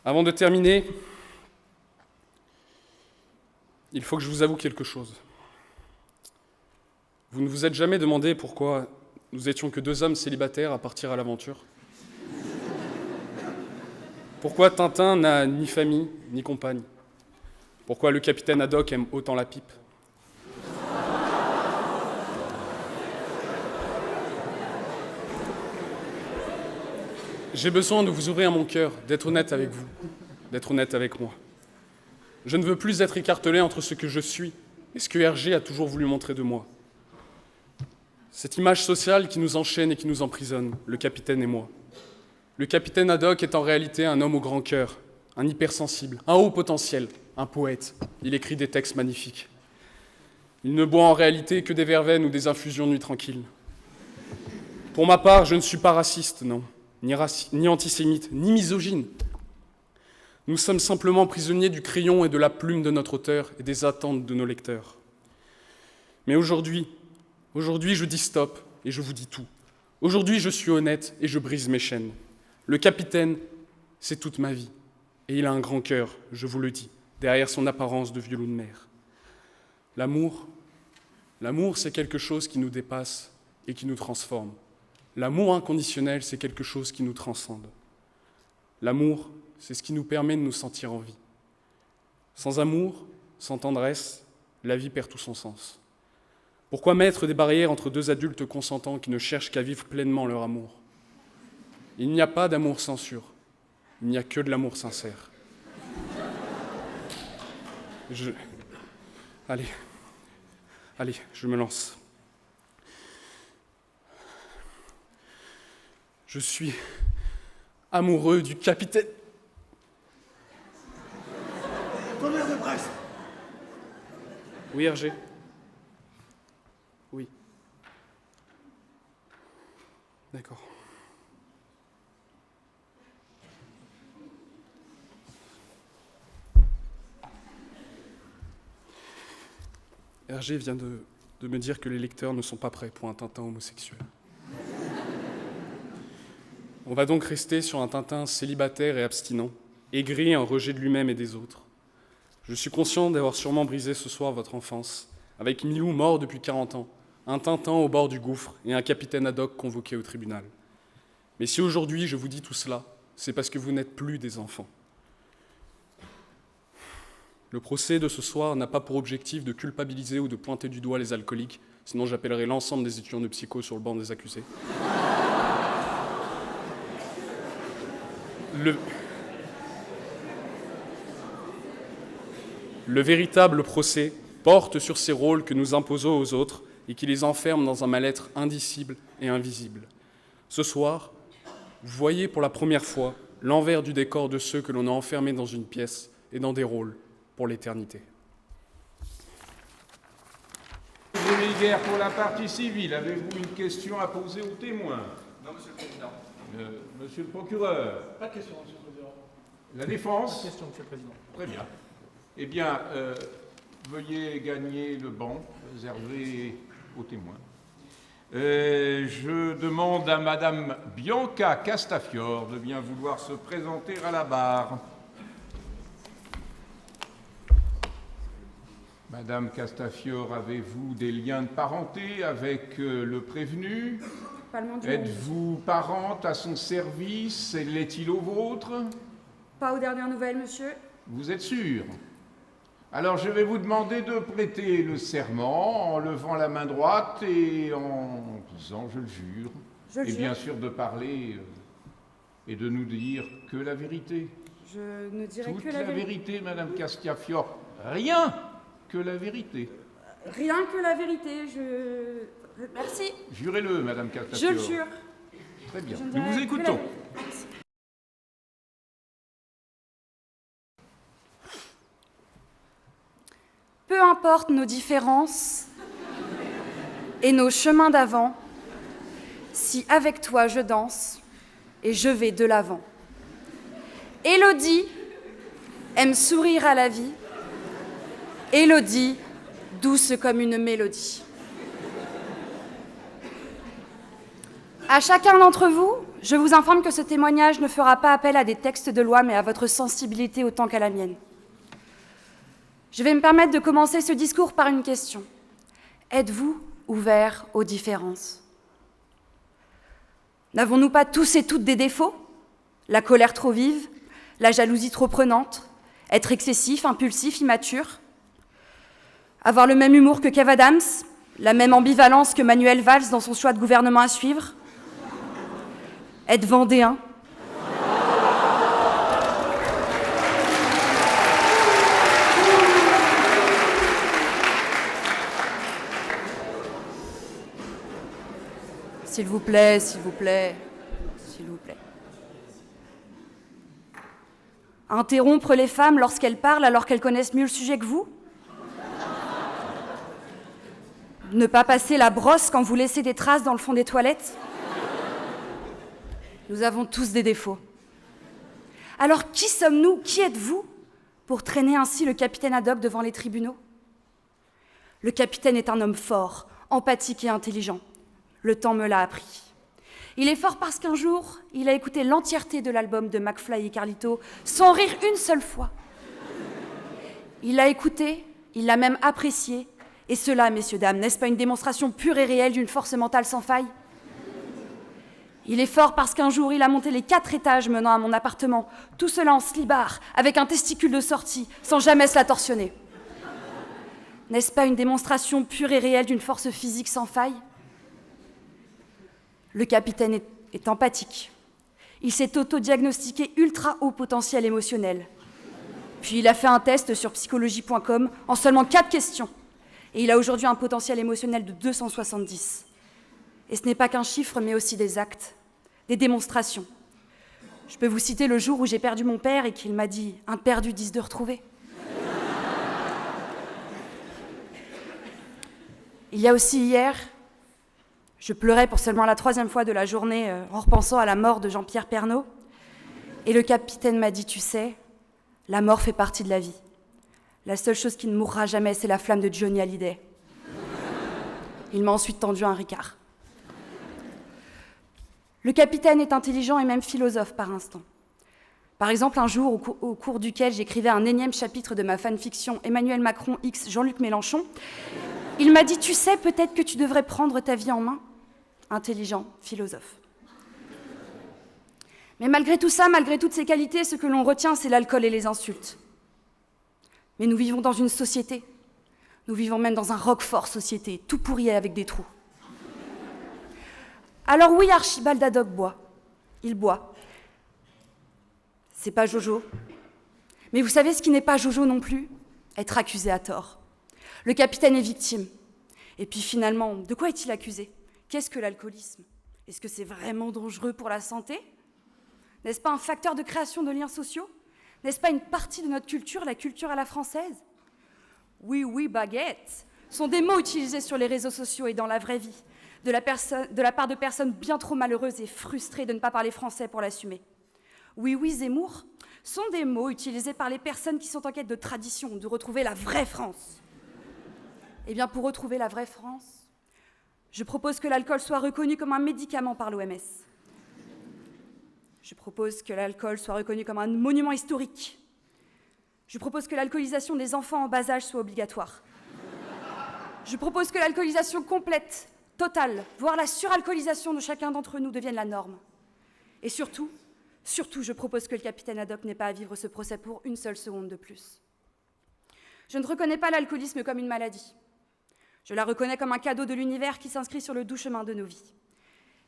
Avant de terminer, il faut que je vous avoue quelque chose. Vous ne vous êtes jamais demandé pourquoi nous étions que deux hommes célibataires à partir à l'aventure ? Pourquoi Tintin n'a ni famille, ni compagne? Pourquoi le Capitaine Haddock aime autant la pipe? J'ai besoin de vous ouvrir mon cœur, d'être honnête avec vous, d'être honnête avec moi. Je ne veux plus être écartelé entre ce que je suis et ce que Hergé a toujours voulu montrer de moi. Cette image sociale qui nous enchaîne et qui nous emprisonne, le capitaine et moi. Le Capitaine Haddock est en réalité un homme au grand cœur, un hypersensible, un haut potentiel, un poète. Il écrit des textes magnifiques. Il ne boit en réalité que des verveines ou des infusions de nuit tranquille. Pour ma part, je ne suis pas raciste, non, ni antisémite, ni misogyne. Nous sommes simplement prisonniers du crayon et de la plume de notre auteur et des attentes de nos lecteurs. Mais aujourd'hui, je dis stop et je vous dis tout. Aujourd'hui, je suis honnête et je brise mes chaînes. Le capitaine, c'est toute ma vie. Et il a un grand cœur, je vous le dis, derrière son apparence de vieux loup de mer. L'amour, c'est quelque chose qui nous dépasse et qui nous transforme. L'amour inconditionnel, c'est quelque chose qui nous transcende. L'amour, c'est ce qui nous permet de nous sentir en vie. Sans amour, sans tendresse, la vie perd tout son sens. Pourquoi mettre des barrières entre deux adultes consentants qui ne cherchent qu'à vivre pleinement leur amour? Il n'y a pas d'amour censure, il n'y a que de l'amour sincère. Allez, je me lance. Je suis amoureux du capitaine. Tonnerre de Brest. Oui, Hergé. Oui. D'accord. Hergé vient de me dire que les lecteurs ne sont pas prêts pour un Tintin homosexuel. On va donc rester sur un Tintin célibataire et abstinent, aigri, un rejet de lui-même et des autres. Je suis conscient d'avoir sûrement brisé ce soir votre enfance, avec Milou mort depuis 40 ans, un Tintin au bord du gouffre et un capitaine ad hoc convoqué au tribunal. Mais si aujourd'hui je vous dis tout cela, c'est parce que vous n'êtes plus des enfants. Le procès de ce soir n'a pas pour objectif de culpabiliser ou de pointer du doigt les alcooliques, sinon j'appellerai l'ensemble des étudiants de psycho sur le banc des accusés. Le véritable procès porte sur ces rôles que nous imposons aux autres et qui les enferment dans un mal-être indicible et invisible. Ce soir, vous voyez pour la première fois l'envers du décor de ceux que l'on a enfermés dans une pièce et dans des rôles pour l'éternité. Guerre pour la partie civile, avez-vous une question à poser aux témoins? Non, Monsieur le Président. Monsieur le procureur. Pas de question, Monsieur le Président. La défense? Pas de question, Monsieur le Président. Très bien. Eh bien, veuillez gagner le banc réservé aux témoins. Je demande à Madame Bianca Castafiore de bien vouloir se présenter à la barre. Madame Castafiore, avez-vous des liens de parenté avec le prévenu? Êtes-vous parente à son service? L'est-il au vôtre? Pas aux dernières nouvelles, monsieur. Vous êtes sûr? Alors je vais vous demander de prêter le serment en levant la main droite et en disant « je le jure ». Et bien sûr de parler et de nous dire que la vérité. Je ne dirai Toute que la vérité, Madame Castafiore. Rien que la vérité. Rien que la vérité, Merci. Jurez-le, Madame Castafiore. Je le jure. Très bien. Je ne Nous vous dirai que écoutons. Merci. Peu importe nos différences et nos chemins d'avant, si avec toi je danse et je vais de l'avant. Élodie aime sourire à la vie. Élodie, douce comme une mélodie. À chacun d'entre vous, je vous informe que ce témoignage ne fera pas appel à des textes de loi, mais à votre sensibilité autant qu'à la mienne. Je vais me permettre de commencer ce discours par une question. Êtes-vous ouverts aux différences? N'avons-nous pas tous et toutes des défauts? La colère trop vive, la jalousie trop prenante, être excessif, impulsif, immature, avoir le même humour que Kev Adams, la même ambivalence que Manuel Valls dans son choix de gouvernement à suivre, être vendéen, s'il vous plaît, s'il vous plaît, s'il vous plaît. Interrompre les femmes lorsqu'elles parlent alors qu'elles connaissent mieux le sujet que vous? Ne pas passer la brosse quand vous laissez des traces dans le fond des toilettes? Nous avons tous des défauts. Alors qui sommes-nous, qui êtes-vous pour traîner ainsi le capitaine ad hoc devant les tribunaux? Le capitaine est un homme fort, empathique et intelligent. Le temps me l'a appris. Il est fort parce qu'un jour, il a écouté l'entièreté de l'album de McFly et Carlito sans rire une seule fois. Il l'a écouté, il l'a même apprécié. Et cela, messieurs, dames, n'est-ce pas une démonstration pure et réelle d'une force mentale sans faille? Il est fort parce qu'un jour, il a monté les 4 étages menant à mon appartement, tout cela en slibard, avec un testicule de sortie, sans jamais se la torsionner. N'est-ce pas une démonstration pure et réelle d'une force physique sans faille? Le capitaine est empathique. Il s'est auto-diagnostiqué ultra haut potentiel émotionnel. Puis il a fait un test sur psychologie.com en seulement 4 questions. Et il a aujourd'hui un potentiel émotionnel de 270. Et ce n'est pas qu'un chiffre, mais aussi des actes, des démonstrations. Je peux vous citer le jour où j'ai perdu mon père et qu'il m'a dit « Un perdu, 10 de retrouver ». Il y a aussi hier, je pleurais pour seulement la 3e fois de la journée en repensant à la mort de Jean-Pierre Pernaut. Et le capitaine m'a dit « Tu sais, la mort fait partie de la vie. La seule chose qui ne mourra jamais, c'est la flamme de Johnny Hallyday. » Il m'a ensuite tendu un Ricard. Le capitaine est intelligent et même philosophe par instant. Par exemple, un jour, au cours duquel j'écrivais un énième chapitre de ma fanfiction Emmanuel Macron x Jean-Luc Mélenchon, il m'a dit « Tu sais, peut-être que tu devrais prendre ta vie en main ». Intelligent, philosophe. Mais malgré tout ça, malgré toutes ces qualités, ce que l'on retient, c'est l'alcool et les insultes. Mais nous vivons dans une société. Nous vivons même dans un roquefort société, tout pourri avec des trous. Alors oui, Archibald Haddock boit. Il boit. C'est pas Jojo. Mais vous savez ce qui n'est pas Jojo non plus ? Être accusé à tort. Le capitaine est victime. Et puis finalement, de quoi est-il accusé ? Qu'est-ce que l'alcoolisme ? Est-ce que c'est vraiment dangereux pour la santé ? N'est-ce pas un facteur de création de liens sociaux ? N'est-ce pas une partie de notre culture, la culture à la française ? Oui, oui, baguette, sont des mots utilisés sur les réseaux sociaux et dans la vraie vie, de la part de personnes bien trop malheureuses et frustrées de ne pas parler français pour l'assumer. Oui, oui, Zemmour, sont des mots utilisés par les personnes qui sont en quête de tradition, de retrouver la vraie France. Eh bien, pour retrouver la vraie France, je propose que l'alcool soit reconnu comme un médicament par l'OMS. Je propose que l'alcool soit reconnu comme un monument historique. Je propose que l'alcoolisation des enfants en bas âge soit obligatoire. Je propose que l'alcoolisation complète, totale, voire la suralcoolisation de chacun d'entre nous devienne la norme. Et surtout, je propose que le capitaine Haddock n'ait pas à vivre ce procès pour une seule seconde de plus. Je ne reconnais pas l'alcoolisme comme une maladie. Je la reconnais comme un cadeau de l'univers qui s'inscrit sur le doux chemin de nos vies.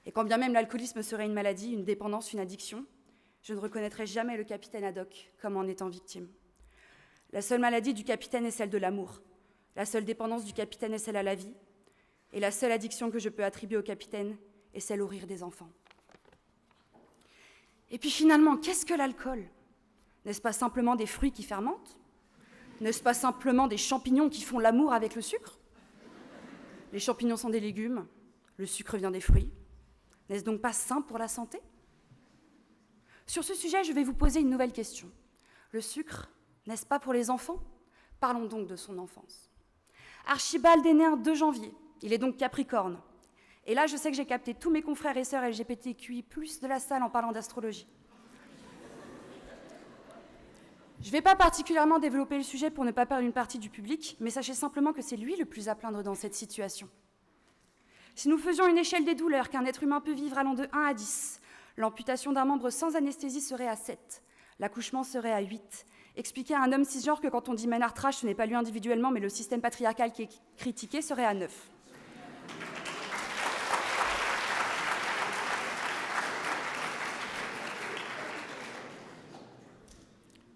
Et quand bien même l'alcoolisme serait une maladie, une dépendance, une addiction, je ne reconnaîtrai jamais le capitaine Haddock comme en étant victime. La seule maladie du capitaine est celle de l'amour. La seule dépendance du capitaine est celle à la vie. Et la seule addiction que je peux attribuer au capitaine est celle au rire des enfants. Et puis finalement, qu'est-ce que l'alcool ? N'est-ce pas simplement des fruits qui fermentent ? N'est-ce pas simplement des champignons qui font l'amour avec le sucre ? Les champignons sont des légumes, le sucre vient des fruits. N'est-ce donc pas sain pour la santé ? Sur ce sujet, je vais vous poser une nouvelle question. Le sucre, n'est-ce pas pour les enfants ? Parlons donc de son enfance. Archibald est né un 2 janvier. Il est donc Capricorne. Et là, je sais que j'ai capté tous mes confrères et sœurs LGBTQI+, de la salle en parlant d'astrologie. Je ne vais pas particulièrement développer le sujet pour ne pas perdre une partie du public, mais sachez simplement que c'est lui le plus à plaindre dans cette situation. Si nous faisions une échelle des douleurs qu'un être humain peut vivre allant de 1 à 10, l'amputation d'un membre sans anesthésie serait à 7, l'accouchement serait à 8. Expliquer à un homme cisgenre que quand on dit Ménard Trash, ce n'est pas lui individuellement, mais le système patriarcal qui est critiqué serait à 9.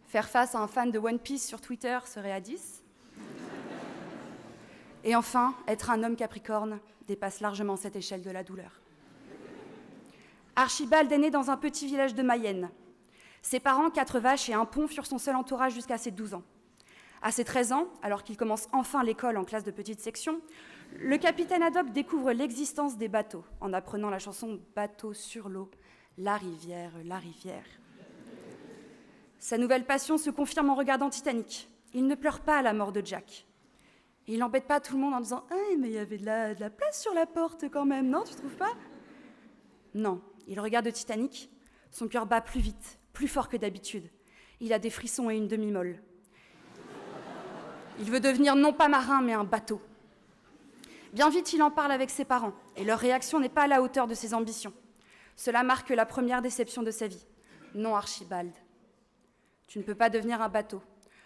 Faire face à un fan de One Piece sur Twitter serait à 10. Et enfin, être un homme Capricorne dépasse largement cette échelle de la douleur. Archibald est né dans un petit village de Mayenne. Ses parents, 4 vaches et un pont, furent son seul entourage jusqu'à ses 12 ans. À ses 13 ans, alors qu'il commence enfin l'école en classe de petite section, le capitaine Haddock découvre l'existence des bateaux en apprenant la chanson « Bateau sur l'eau, la rivière, la rivière ». Sa nouvelle passion se confirme en regardant Titanic. Il ne pleure pas à la mort de Jack. Et il n'embête pas tout le monde en disant « Ah, mais il y avait de la place sur la porte quand même, non, tu trouves pas ?» Non, il regarde Titanic, son cœur bat plus vite, plus fort que d'habitude. Il a des frissons et une demi-molle. Il veut devenir non pas marin, mais un bateau. Bien vite, il en parle avec ses parents, et leur réaction n'est pas à la hauteur de ses ambitions. Cela marque la première déception de sa vie. Non, Archibald, tu ne peux pas devenir un bateau.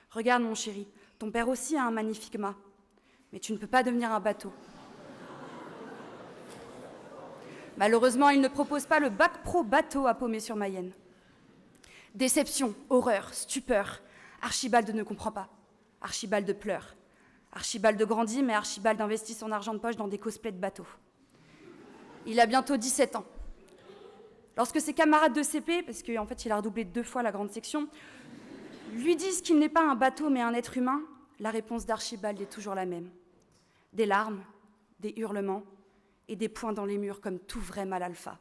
Regarde, mon chéri, ton père aussi a un magnifique mât. Mais tu ne peux pas devenir un bateau. Malheureusement, il ne propose pas le bac pro bateau à Paumé-sur-Mayenne. Déception, horreur, stupeur. Archibald ne comprend pas. Archibald pleure. Archibald grandit, mais Archibald investit son argent de poche dans des cosplays de bateaux. Il a bientôt 17 ans. Lorsque ses camarades de CP, parce qu'en fait il a redoublé 2 fois la grande section, lui disent qu'il n'est pas un bateau mais un être humain, la réponse d'Archibald est toujours la même. Des larmes, des hurlements et des poings dans les murs comme tout vrai mâle alpha.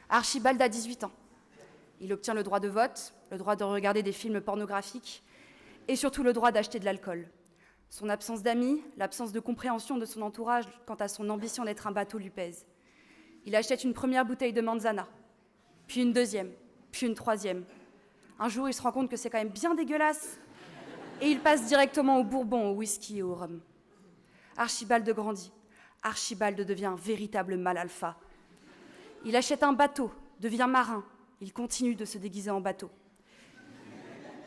Archibald a 18 ans. Il obtient le droit de vote, le droit de regarder des films pornographiques et surtout le droit d'acheter de l'alcool. Son absence d'amis, l'absence de compréhension de son entourage quant à son ambition d'être un bateau lui pèse. Il achète une première bouteille de manzana, puis une deuxième, puis une troisième. Un jour, il se rend compte que c'est quand même bien dégueulasse, et il passe directement au bourbon, au whisky et au rhum. Archibald grandit. Archibald devient un véritable mâle alpha. Il achète un bateau, devient marin. Il continue de se déguiser en bateau.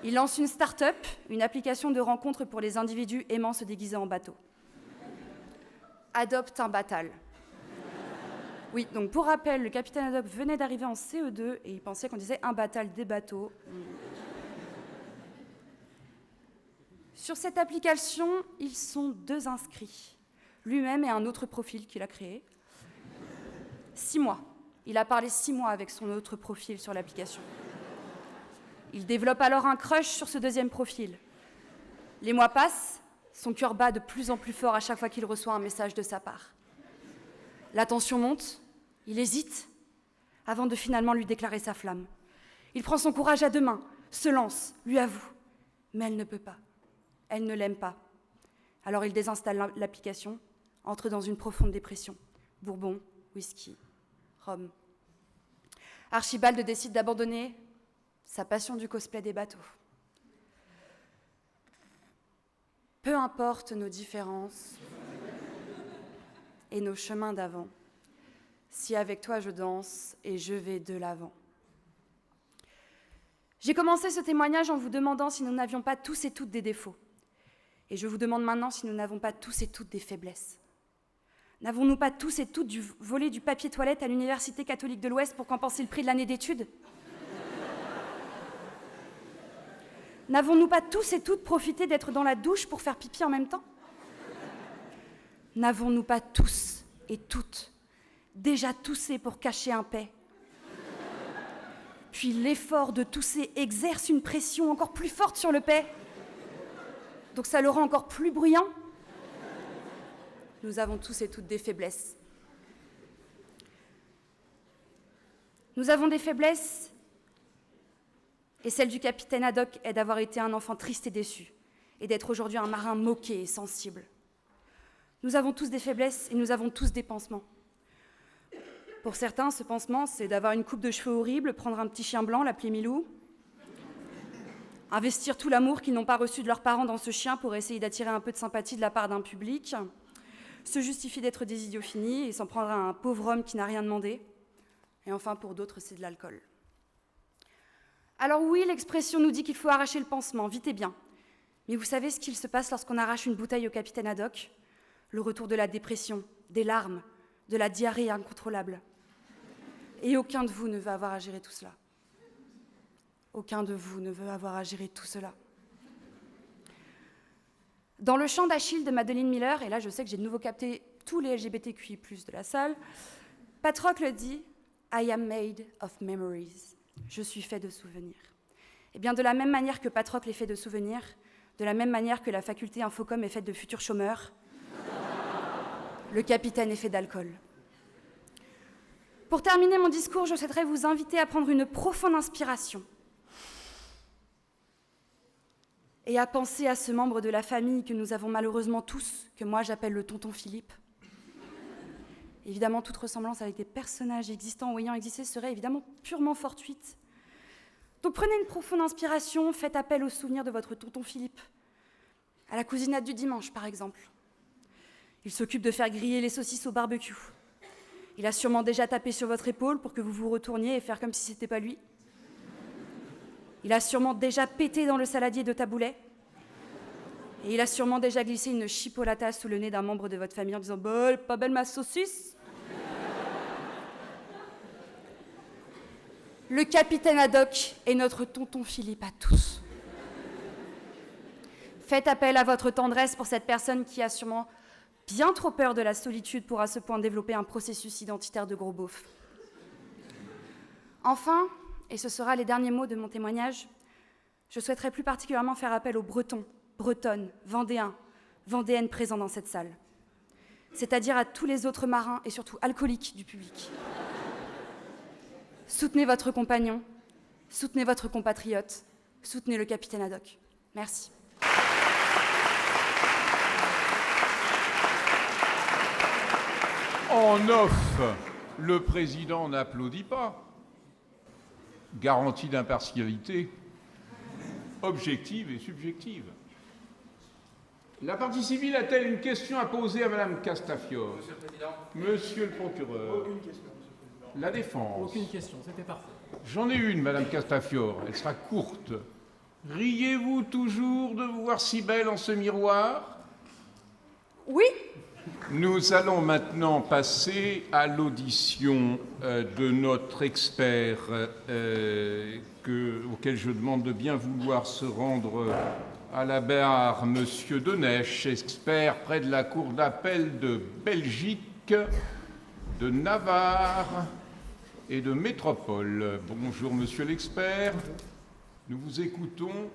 Il lance une start-up, une application de rencontre pour les individus aimant se déguiser en bateau. Adopte un batal. Oui, donc pour rappel, le capitaine Haddock venait d'arriver en CE2 et il pensait qu'on disait un batal des bateaux. Sur cette application, ils sont 2 inscrits. Lui-même et un autre profil qu'il a créé. 6 mois. Il a parlé 6 mois avec son autre profil sur l'application. Il développe alors un crush sur ce deuxième profil. Les mois passent, son cœur bat de plus en plus fort à chaque fois qu'il reçoit un message de sa part. La tension monte, il hésite, avant de finalement lui déclarer sa flamme. Il prend son courage à 2 mains, se lance, lui avoue. Mais elle ne peut pas. Elle ne l'aime pas. Alors il désinstalle l'application, entre dans une profonde dépression. Bourbon, whisky, rhum. Archibald décide d'abandonner sa passion du cosplay des bateaux. Peu importe nos différences et nos chemins d'avant, si avec toi je danse et je vais de l'avant. J'ai commencé ce témoignage en vous demandant si nous n'avions pas tous et toutes des défauts. Et je vous demande maintenant si nous n'avons pas tous et toutes des faiblesses. N'avons-nous pas tous et toutes volé du papier toilette à l'Université catholique de l'Ouest pour compenser le prix de l'année d'études ? N'avons-nous pas tous et toutes profité d'être dans la douche pour faire pipi en même temps ? N'avons-nous pas tous et toutes déjà toussé pour cacher un paix ? Puis l'effort de tousser exerce une pression encore plus forte sur le paix. Donc ça le rend encore plus bruyant. Nous avons tous et toutes des faiblesses. Nous avons des faiblesses, et celle du capitaine Haddock est d'avoir été un enfant triste et déçu, et d'être aujourd'hui un marin moqué et sensible. Nous avons tous des faiblesses et nous avons tous des pansements. Pour certains, ce pansement, c'est d'avoir une coupe de cheveux horrible, prendre un petit chien blanc, l'appeler Milou, investir tout l'amour qu'ils n'ont pas reçu de leurs parents dans ce chien pour essayer d'attirer un peu de sympathie de la part d'un public, se justifier d'être des idiots finis et s'en prendre à un pauvre homme qui n'a rien demandé. Et enfin, pour d'autres, c'est de l'alcool. Alors oui, l'expression nous dit qu'il faut arracher le pansement, vite et bien. Mais vous savez ce qu'il se passe lorsqu'on arrache une bouteille au capitaine Haddock ? Le retour de la dépression, des larmes, de la diarrhée incontrôlable. Et aucun de vous ne veut avoir à gérer tout cela. Aucun de vous ne veut avoir à gérer tout cela. Dans le chant d'Achille de Madeleine Miller, et là je sais que j'ai de nouveau capté tous les LGBTQI+, de la salle, Patrocle dit « I am made of memories ». Je suis fait de souvenirs. Et bien de la même manière que Patrocle est fait de souvenirs, de la même manière que la faculté Infocom est faite de futurs chômeurs, le capitaine est fait d'alcool. Pour terminer mon discours, je souhaiterais vous inviter à prendre une profonde inspiration et à penser à ce membre de la famille que nous avons malheureusement tous, que moi j'appelle le tonton Philippe. Évidemment, toute ressemblance avec des personnages existants ou ayant existé serait évidemment purement fortuite. Donc prenez une profonde inspiration, faites appel aux souvenirs de votre tonton Philippe, à la cousinade du dimanche par exemple. Il s'occupe de faire griller les saucisses au barbecue. Il a sûrement déjà tapé sur votre épaule pour que vous vous retourniez et faire comme si c'était pas lui. Il a sûrement déjà pété dans le saladier de taboulet. Et il a sûrement déjà glissé une chipolata sous le nez d'un membre de votre famille en disant « Bah, pas belle ma saucisse ?» Le capitaine Haddock est notre tonton Philippe à tous. Faites appel à votre tendresse pour cette personne qui a sûrement bien trop peur de la solitude pour à ce point développer un processus identitaire de gros beauf. Enfin, et ce sera les derniers mots de mon témoignage, je souhaiterais plus particulièrement faire appel aux Bretons, Bretonnes, Vendéens, Vendéennes présents dans cette salle, c'est-à-dire à tous les autres marins et surtout alcooliques du public. Soutenez votre compagnon, soutenez votre compatriote, soutenez le capitaine Haddock. Merci. En off, Le président n'applaudit pas. Garantie d'impartialité objective et subjective. La partie civile a-t-elle une question à poser à Madame Castafiore? Monsieur le Président. Monsieur le procureur. Aucune question, Monsieur le Président. La défense. Aucune question, c'était parfait. J'en ai une, Madame Castafiore. Elle sera courte. Riez-vous toujours de vous voir si belle en ce miroir? Oui, Nous allons maintenant passer à l'audition de notre expert auquel je demande de bien vouloir se rendre à la barre, Monsieur Denèche, expert près de la Cour d'appel de Belgique, de Navarre et de Métropole. Bonjour, Monsieur l'expert. Nous vous écoutons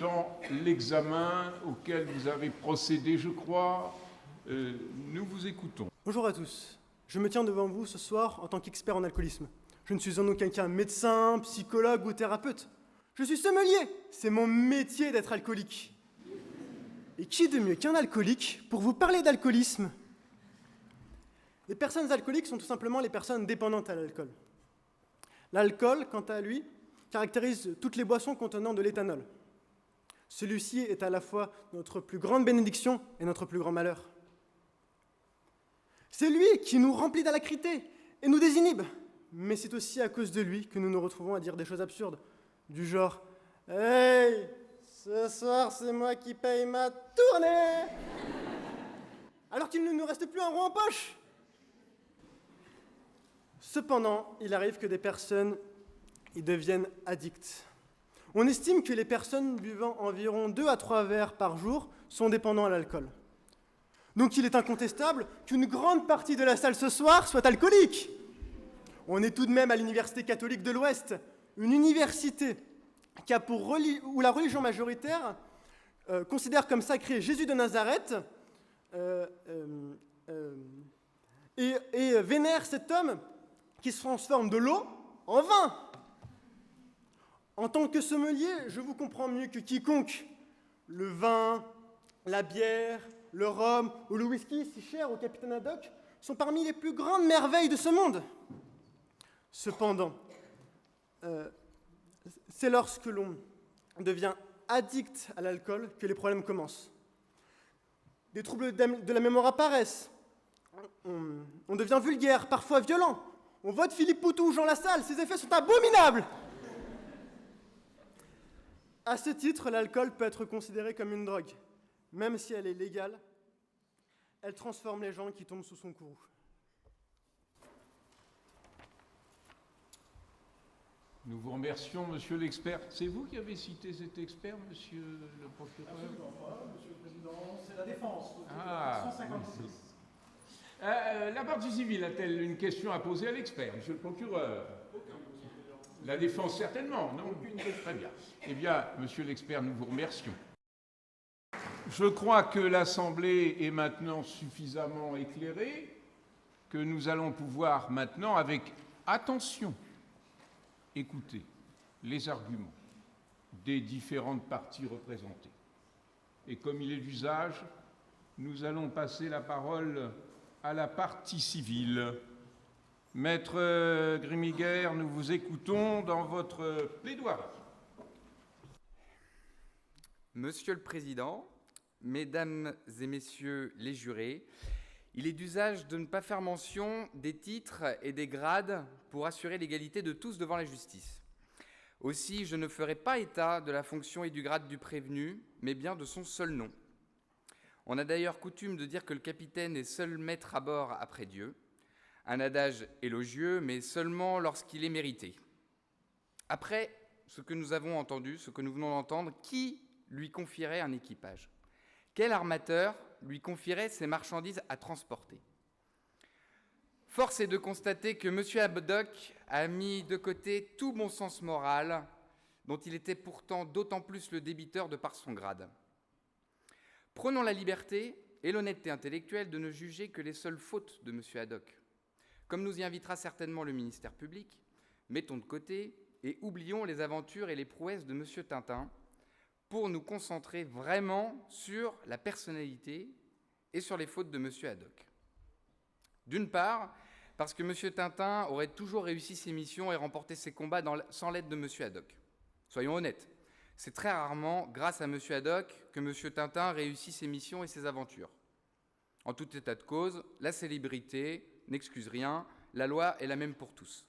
dans l'examen auquel vous avez procédé, je crois. Nous vous écoutons. Bonjour à tous. Je me tiens devant vous ce soir en tant qu'expert en alcoolisme. Je ne suis en aucun cas médecin, psychologue ou thérapeute. Je suis sommelier. C'est mon métier d'être alcoolique. Et qui de mieux qu'un alcoolique pour vous parler d'alcoolisme? Les personnes alcooliques sont tout simplement les personnes dépendantes à l'alcool. L'alcool, quant à lui, caractérise toutes les boissons contenant de l'éthanol. Celui-ci est à la fois notre plus grande bénédiction et notre plus grand malheur. C'est lui qui nous remplit d'alacrité et nous désinhibe. Mais c'est aussi à cause de lui que nous nous retrouvons à dire des choses absurdes, du genre « Hey, ce soir c'est moi qui paye ma tournée !» alors qu'il ne nous reste plus un rond en poche. Cependant, il arrive que des personnes y deviennent addictes. On estime que les personnes buvant environ 2 à 3 verres par jour sont dépendants à l'alcool. Donc il est incontestable qu'une grande partie de la salle ce soir soit alcoolique. On est tout de même à l'Université catholique de l'Ouest, une université qui a où la religion majoritaire considère comme sacré Jésus de Nazareth et vénère cet homme qui se transforme de l'eau en vin. En tant que sommelier, je vous comprends mieux que quiconque. Le vin, la bière, le rhum ou le whisky, si cher au capitaine Haddock, sont parmi les plus grandes merveilles de ce monde. Cependant, c'est lorsque l'on devient addict à l'alcool que les problèmes commencent. Des troubles de la mémoire apparaissent. On devient vulgaire, parfois violent. On vote Philippe Poutou ou Jean Lassalle, ces effets sont abominables. À ce titre, l'alcool peut être considéré comme une drogue. Même si elle est légale, elle transforme les gens qui tombent sous son courroux. Nous vous remercions, monsieur l'expert. C'est vous qui avez cité cet expert, monsieur le procureur? Absolument pas, Monsieur le Président. C'est la défense. Ah, 156. La partie civile a-t-elle une question à poser à l'expert, monsieur le procureur? La défense, certainement, non? Très bien. Eh bien, monsieur l'expert, nous vous remercions. Je crois que l'Assemblée est maintenant suffisamment éclairée, que nous allons pouvoir maintenant, avec attention, écouter les arguments des différentes parties représentées. Et comme il est d'usage, nous allons passer la parole à la partie civile. Maître Grimiguer, nous vous écoutons dans votre plaidoirie. Monsieur le Président, Mesdames et Messieurs les jurés, il est d'usage de ne pas faire mention des titres et des grades pour assurer l'égalité de tous devant la justice. Aussi, je ne ferai pas état de la fonction et du grade du prévenu, mais bien de son seul nom. On a d'ailleurs coutume de dire que le capitaine est seul maître à bord après Dieu, un adage élogieux, mais seulement lorsqu'il est mérité. Après ce que nous avons entendu, ce que nous venons d'entendre, qui lui confierait un équipage? Quel armateur lui confierait ses marchandises à transporter? Force est de constater que M. Haddock a mis de côté tout bon sens moral, dont il était pourtant d'autant plus le débiteur de par son grade. Prenons la liberté et l'honnêteté intellectuelle de ne juger que les seules fautes de M. Haddock. Comme nous y invitera certainement le ministère public, mettons de côté et oublions les aventures et les prouesses de M. Tintin pour nous concentrer vraiment sur la personnalité et sur les fautes de M. Haddock. D'une part, parce que M. Tintin aurait toujours réussi ses missions et remporté ses combats sans l'aide de M. Haddock. Soyons honnêtes, c'est très rarement grâce à M. Haddock que M. Tintin réussit ses missions et ses aventures. En tout état de cause, la célébrité n'excuse rien, la loi est la même pour tous.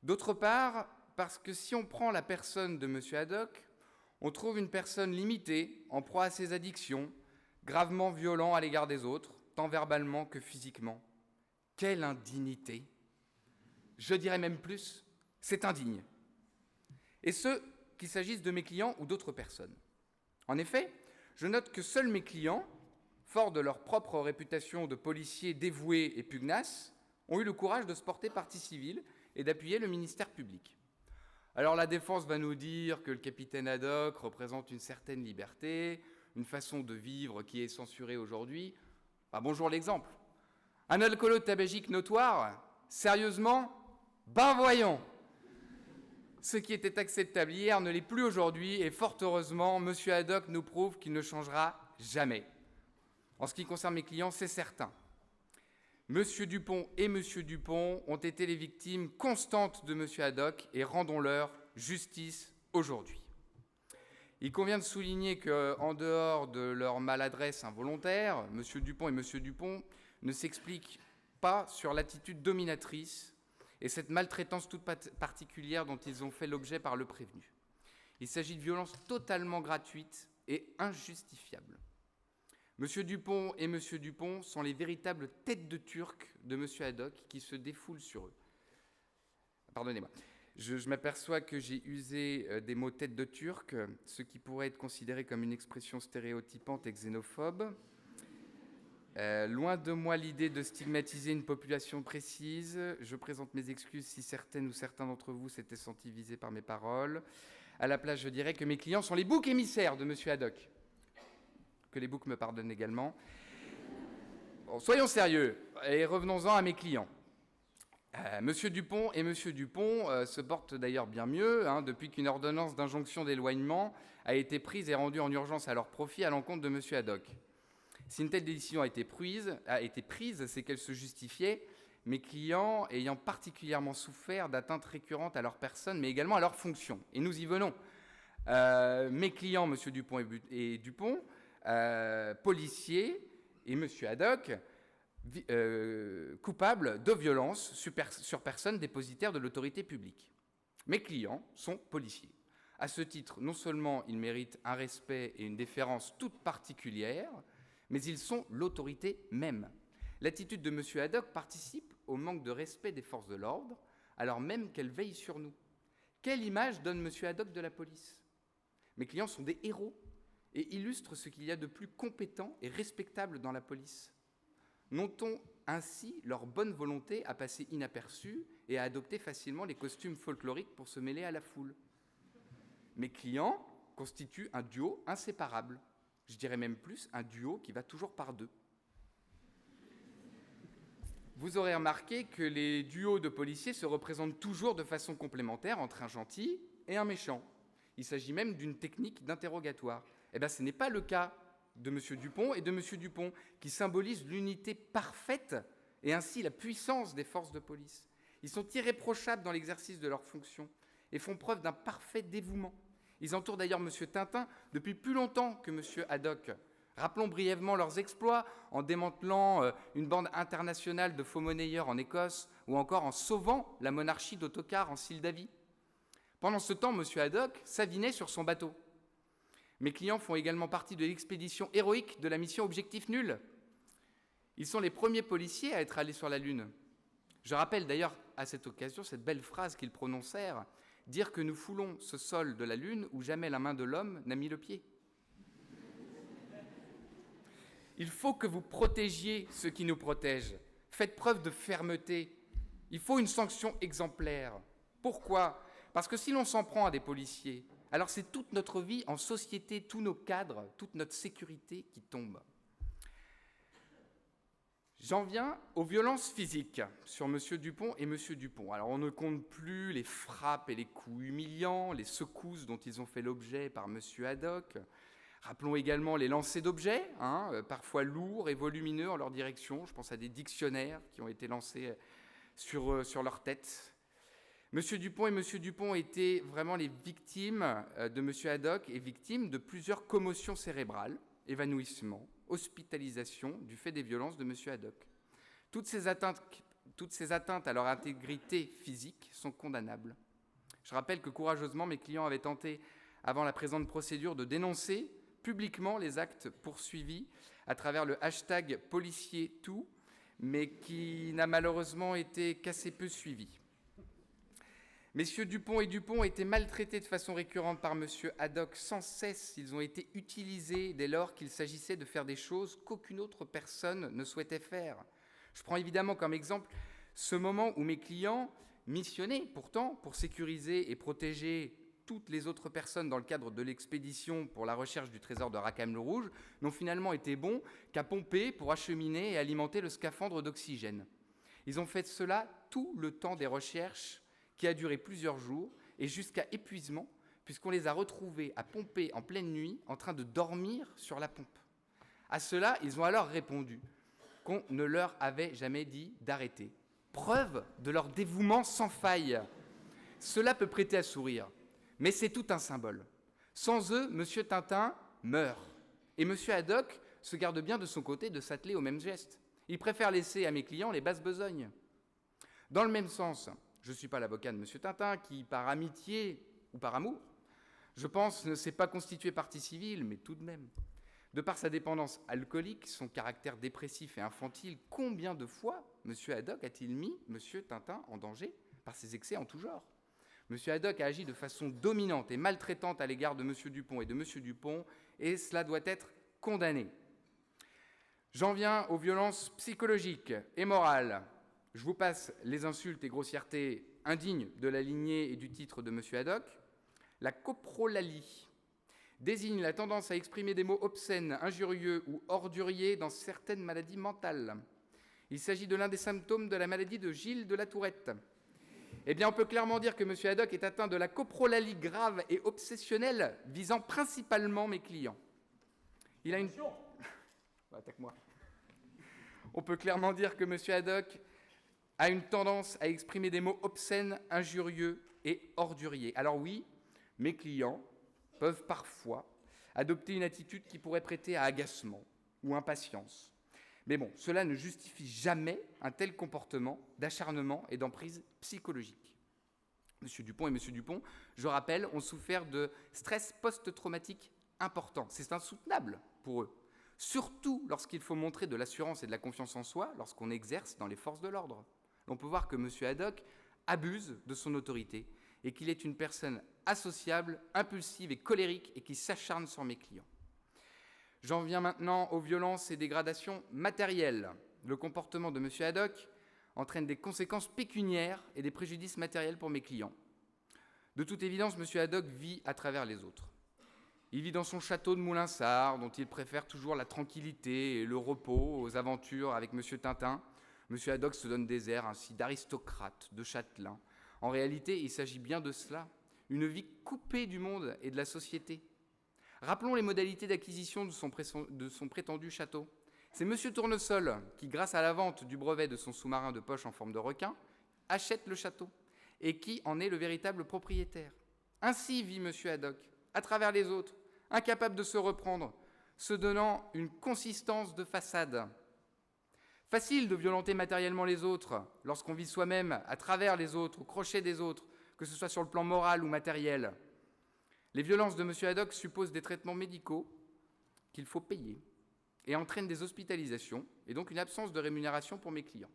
D'autre part, parce que si on prend la personne de M. Haddock, on trouve une personne limitée, en proie à ses addictions, gravement violent à l'égard des autres, tant verbalement que physiquement. Quelle indignité! Je dirais même plus, c'est indigne. Et ce, qu'il s'agisse de mes clients ou d'autres personnes. En effet, je note que seuls mes clients, forts de leur propre réputation de policiers dévoués et pugnaces, ont eu le courage de se porter partie civile et d'appuyer le ministère public. Alors la défense va nous dire que le capitaine Haddock représente une certaine liberté, une façon de vivre qui est censurée aujourd'hui. Bah, bonjour l'exemple. Un alcoolo tabagique notoire, sérieusement, ben voyons. Ce qui était acceptable hier ne l'est plus aujourd'hui, et fort heureusement, M. Haddock nous prouve qu'il ne changera jamais. En ce qui concerne mes clients, c'est certain. M. Dupont et M. Dupont ont été les victimes constantes de M. Haddock, et rendons-leur justice aujourd'hui. Il convient de souligner qu'en dehors de leur maladresse involontaire, M. Dupont et M. Dupont ne s'expliquent pas sur l'attitude dominatrice et cette maltraitance toute particulière dont ils ont fait l'objet par le prévenu. Il s'agit de violences totalement gratuites et injustifiables. M. Dupont et M. Dupont sont les véritables têtes de turc de M. Haddock qui se défoulent sur eux. Pardonnez-moi. Je m'aperçois que j'ai usé des mots tête de turc, ce qui pourrait être considéré comme une expression stéréotypante et xénophobe. Loin de moi l'idée de stigmatiser une population précise. Je présente mes excuses si certaines ou certains d'entre vous s'étaient sentis visés par mes paroles. À la place, je dirais que mes clients sont les boucs émissaires de M. Haddock. Que les boucs me pardonnent également. Bon, soyons sérieux et revenons-en à mes clients. Monsieur Dupont et Monsieur Dupont se portent d'ailleurs bien mieux depuis qu'une ordonnance d'injonction d'éloignement a été prise et rendue en urgence à leur profit à l'encontre de Monsieur Haddock. Si une telle décision a été prise, c'est qu'elle se justifiait, mes clients ayant particulièrement souffert d'atteintes récurrentes à leur personne, mais également à leur fonction. Et nous y venons. Mes clients, Monsieur Dupont et Dupont, policiers, et Monsieur Haddock, coupables de violences sur personne dépositaire de l'autorité publique. Mes clients sont policiers. À ce titre, non seulement ils méritent un respect et une déférence toute particulière, mais ils sont l'autorité même. L'attitude de M. Haddock participe au manque de respect des forces de l'ordre, alors même qu'elles veillent sur nous. Quelle image donne M. Haddock de la police? Mes clients sont des héros et illustrent ce qu'il y a de plus compétent et respectable dans la police. Notons ainsi leur bonne volonté à passer inaperçus et à adopter facilement les costumes folkloriques pour se mêler à la foule. Mes clients constituent un duo inséparable. Je dirais même plus, un duo qui va toujours par deux. Vous aurez remarqué que les duos de policiers se représentent toujours de façon complémentaire entre un gentil et un méchant. Il s'agit même d'une technique d'interrogatoire. Eh bien, ce n'est pas le cas de M. Dupont et de M. Dupont, qui symbolisent l'unité parfaite et ainsi la puissance des forces de police. Ils sont irréprochables dans l'exercice de leurs fonctions et font preuve d'un parfait dévouement. Ils entourent d'ailleurs M. Tintin depuis plus longtemps que M. Haddock. Rappelons brièvement leurs exploits en démantelant une bande internationale de faux-monnayeurs en Écosse ou encore en sauvant la monarchie d'Ottokar en Moldavie. Pendant ce temps, M. Haddock s'avinait sur son bateau. Mes clients font également partie de l'expédition héroïque de la mission Objectif Nul. Ils sont les premiers policiers à être allés sur la Lune. Je rappelle d'ailleurs à cette occasion cette belle phrase qu'ils prononcèrent, « Dire que nous foulons ce sol de la Lune où jamais la main de l'homme n'a mis le pied ». Il faut que vous protégiez ceux qui nous protègent. Faites preuve de fermeté. Il faut une sanction exemplaire. Pourquoi ? Parce que si l'on s'en prend à des policiers, alors c'est toute notre vie en société, tous nos cadres, toute notre sécurité qui tombe. J'en viens aux violences physiques sur M. Dupont et M. Dupont. Alors on ne compte plus les frappes et les coups humiliants, les secousses dont ils ont fait l'objet par M. Haddock. Rappelons également les lancers d'objets, parfois lourds et volumineux en leur direction. Je pense à des dictionnaires qui ont été lancés sur leur tête. Monsieur Dupont et Monsieur Dupont étaient vraiment les victimes de Monsieur Haddock et victimes de plusieurs commotions cérébrales, évanouissements, hospitalisation du fait des violences de Monsieur Haddock. Toutes ces atteintes à leur intégrité physique sont condamnables. Je rappelle que courageusement, mes clients avaient tenté, avant la présente procédure, de dénoncer publiquement les actes poursuivis à travers le hashtag #Policier-tout, mais qui n'a malheureusement été qu'assez peu suivi. Messieurs Dupont et Dupont étaient maltraités de façon récurrente par Monsieur Haddock sans cesse. Ils ont été utilisés dès lors qu'il s'agissait de faire des choses qu'aucune autre personne ne souhaitait faire. Je prends évidemment comme exemple ce moment où mes clients, missionnés pourtant pour sécuriser et protéger toutes les autres personnes dans le cadre de l'expédition pour la recherche du trésor de Rackham-le-Rouge, n'ont finalement été bons qu'à pomper pour acheminer et alimenter le scaphandre d'oxygène. Ils ont fait cela tout le temps des recherches qui a duré plusieurs jours et jusqu'à épuisement, puisqu'on les a retrouvés à pomper en pleine nuit en train de dormir sur la pompe. À cela, ils ont alors répondu qu'on ne leur avait jamais dit d'arrêter. Preuve de leur dévouement sans faille. Cela peut prêter à sourire, mais c'est tout un symbole. Sans eux, Monsieur Tintin meurt. Et Monsieur Haddock se garde bien de son côté de s'atteler au même geste. Il préfère laisser à mes clients les basses besognes. Dans le même sens, je ne suis pas l'avocat de Monsieur Tintin qui, par amitié ou par amour, je pense, ne s'est pas constitué partie civile, mais tout de même. De par sa dépendance alcoolique, son caractère dépressif et infantile, combien de fois Monsieur Haddock a-t-il mis Monsieur Tintin en danger par ses excès en tout genre? Monsieur Haddock a agi de façon dominante et maltraitante à l'égard de Monsieur Dupont et de Monsieur Dupont, et cela doit être condamné. J'en viens aux violences psychologiques et morales. Je vous passe les insultes et grossièretés indignes de la lignée et du titre de Monsieur Haddock. La coprolalie désigne la tendance à exprimer des mots obscènes, injurieux ou orduriers dans certaines maladies mentales. Il s'agit de l'un des symptômes de la maladie de Gilles de la Tourette. Eh bien, on peut clairement dire que Monsieur Haddock est atteint de la coprolalie grave et obsessionnelle, visant principalement mes clients. Il a une... Attaque-moi. On peut clairement dire que Monsieur Haddock a une tendance à exprimer des mots obscènes, injurieux et orduriers. Alors oui, mes clients peuvent parfois adopter une attitude qui pourrait prêter à agacement ou impatience. Mais bon, cela ne justifie jamais un tel comportement d'acharnement et d'emprise psychologique. Monsieur Dupont et Monsieur Dupont, je rappelle, ont souffert de stress post-traumatique important. C'est insoutenable pour eux, surtout lorsqu'il faut montrer de l'assurance et de la confiance en soi lorsqu'on exerce dans les forces de l'ordre. On peut voir que Monsieur Haddock abuse de son autorité et qu'il est une personne associable, impulsive et colérique et qui s'acharne sur mes clients. J'en viens maintenant aux violences et dégradations matérielles. Le comportement de Monsieur Haddock entraîne des conséquences pécuniaires et des préjudices matériels pour mes clients. De toute évidence, Monsieur Haddock vit à travers les autres. Il vit dans son château de Moulinsart, dont il préfère toujours la tranquillité et le repos aux aventures avec Monsieur Tintin. Monsieur Haddock se donne des airs ainsi d'aristocrate, de châtelain. En réalité, il s'agit bien de cela, une vie coupée du monde et de la société. Rappelons les modalités d'acquisition de son prétendu château. C'est Monsieur Tournesol qui, grâce à la vente du brevet de son sous-marin de poche en forme de requin, achète le château et qui en est le véritable propriétaire. Ainsi vit Monsieur Haddock, à travers les autres, incapable de se reprendre, se donnant une consistance de façade. Facile de violenter matériellement les autres lorsqu'on vit soi-même à travers les autres, au crochet des autres, que ce soit sur le plan moral ou matériel. Les violences de M. Haddock supposent des traitements médicaux qu'il faut payer et entraînent des hospitalisations et donc une absence de rémunération pour mes clients.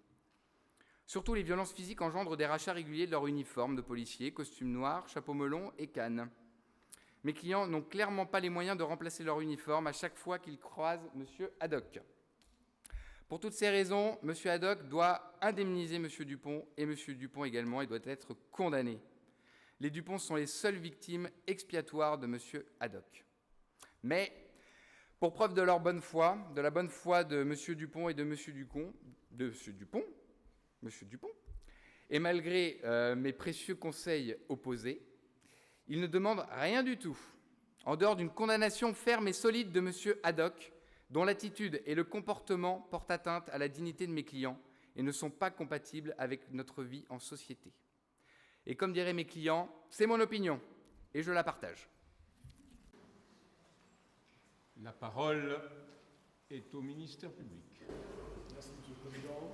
Surtout, les violences physiques engendrent des rachats réguliers de leur uniforme de policier, costume noir, chapeau melon et canne. Mes clients n'ont clairement pas les moyens de remplacer leur uniforme à chaque fois qu'ils croisent M. Haddock. Pour toutes ces raisons, M. Haddock doit indemniser M. Dupont et M. Dupont également et doit être condamné. Les Dupont sont les seules victimes expiatoires de M. Haddock. Mais, pour preuve de leur bonne foi, de la bonne foi de M. Dupont et de M. Dupont, et malgré mes précieux conseils opposés, ils ne demandent rien du tout. En dehors d'une condamnation ferme et solide de M. Haddock, dont l'attitude et le comportement portent atteinte à la dignité de mes clients et ne sont pas compatibles avec notre vie en société. Et comme diraient mes clients, c'est mon opinion, et je la partage. La parole est au ministère public. Merci, Monsieur le Président.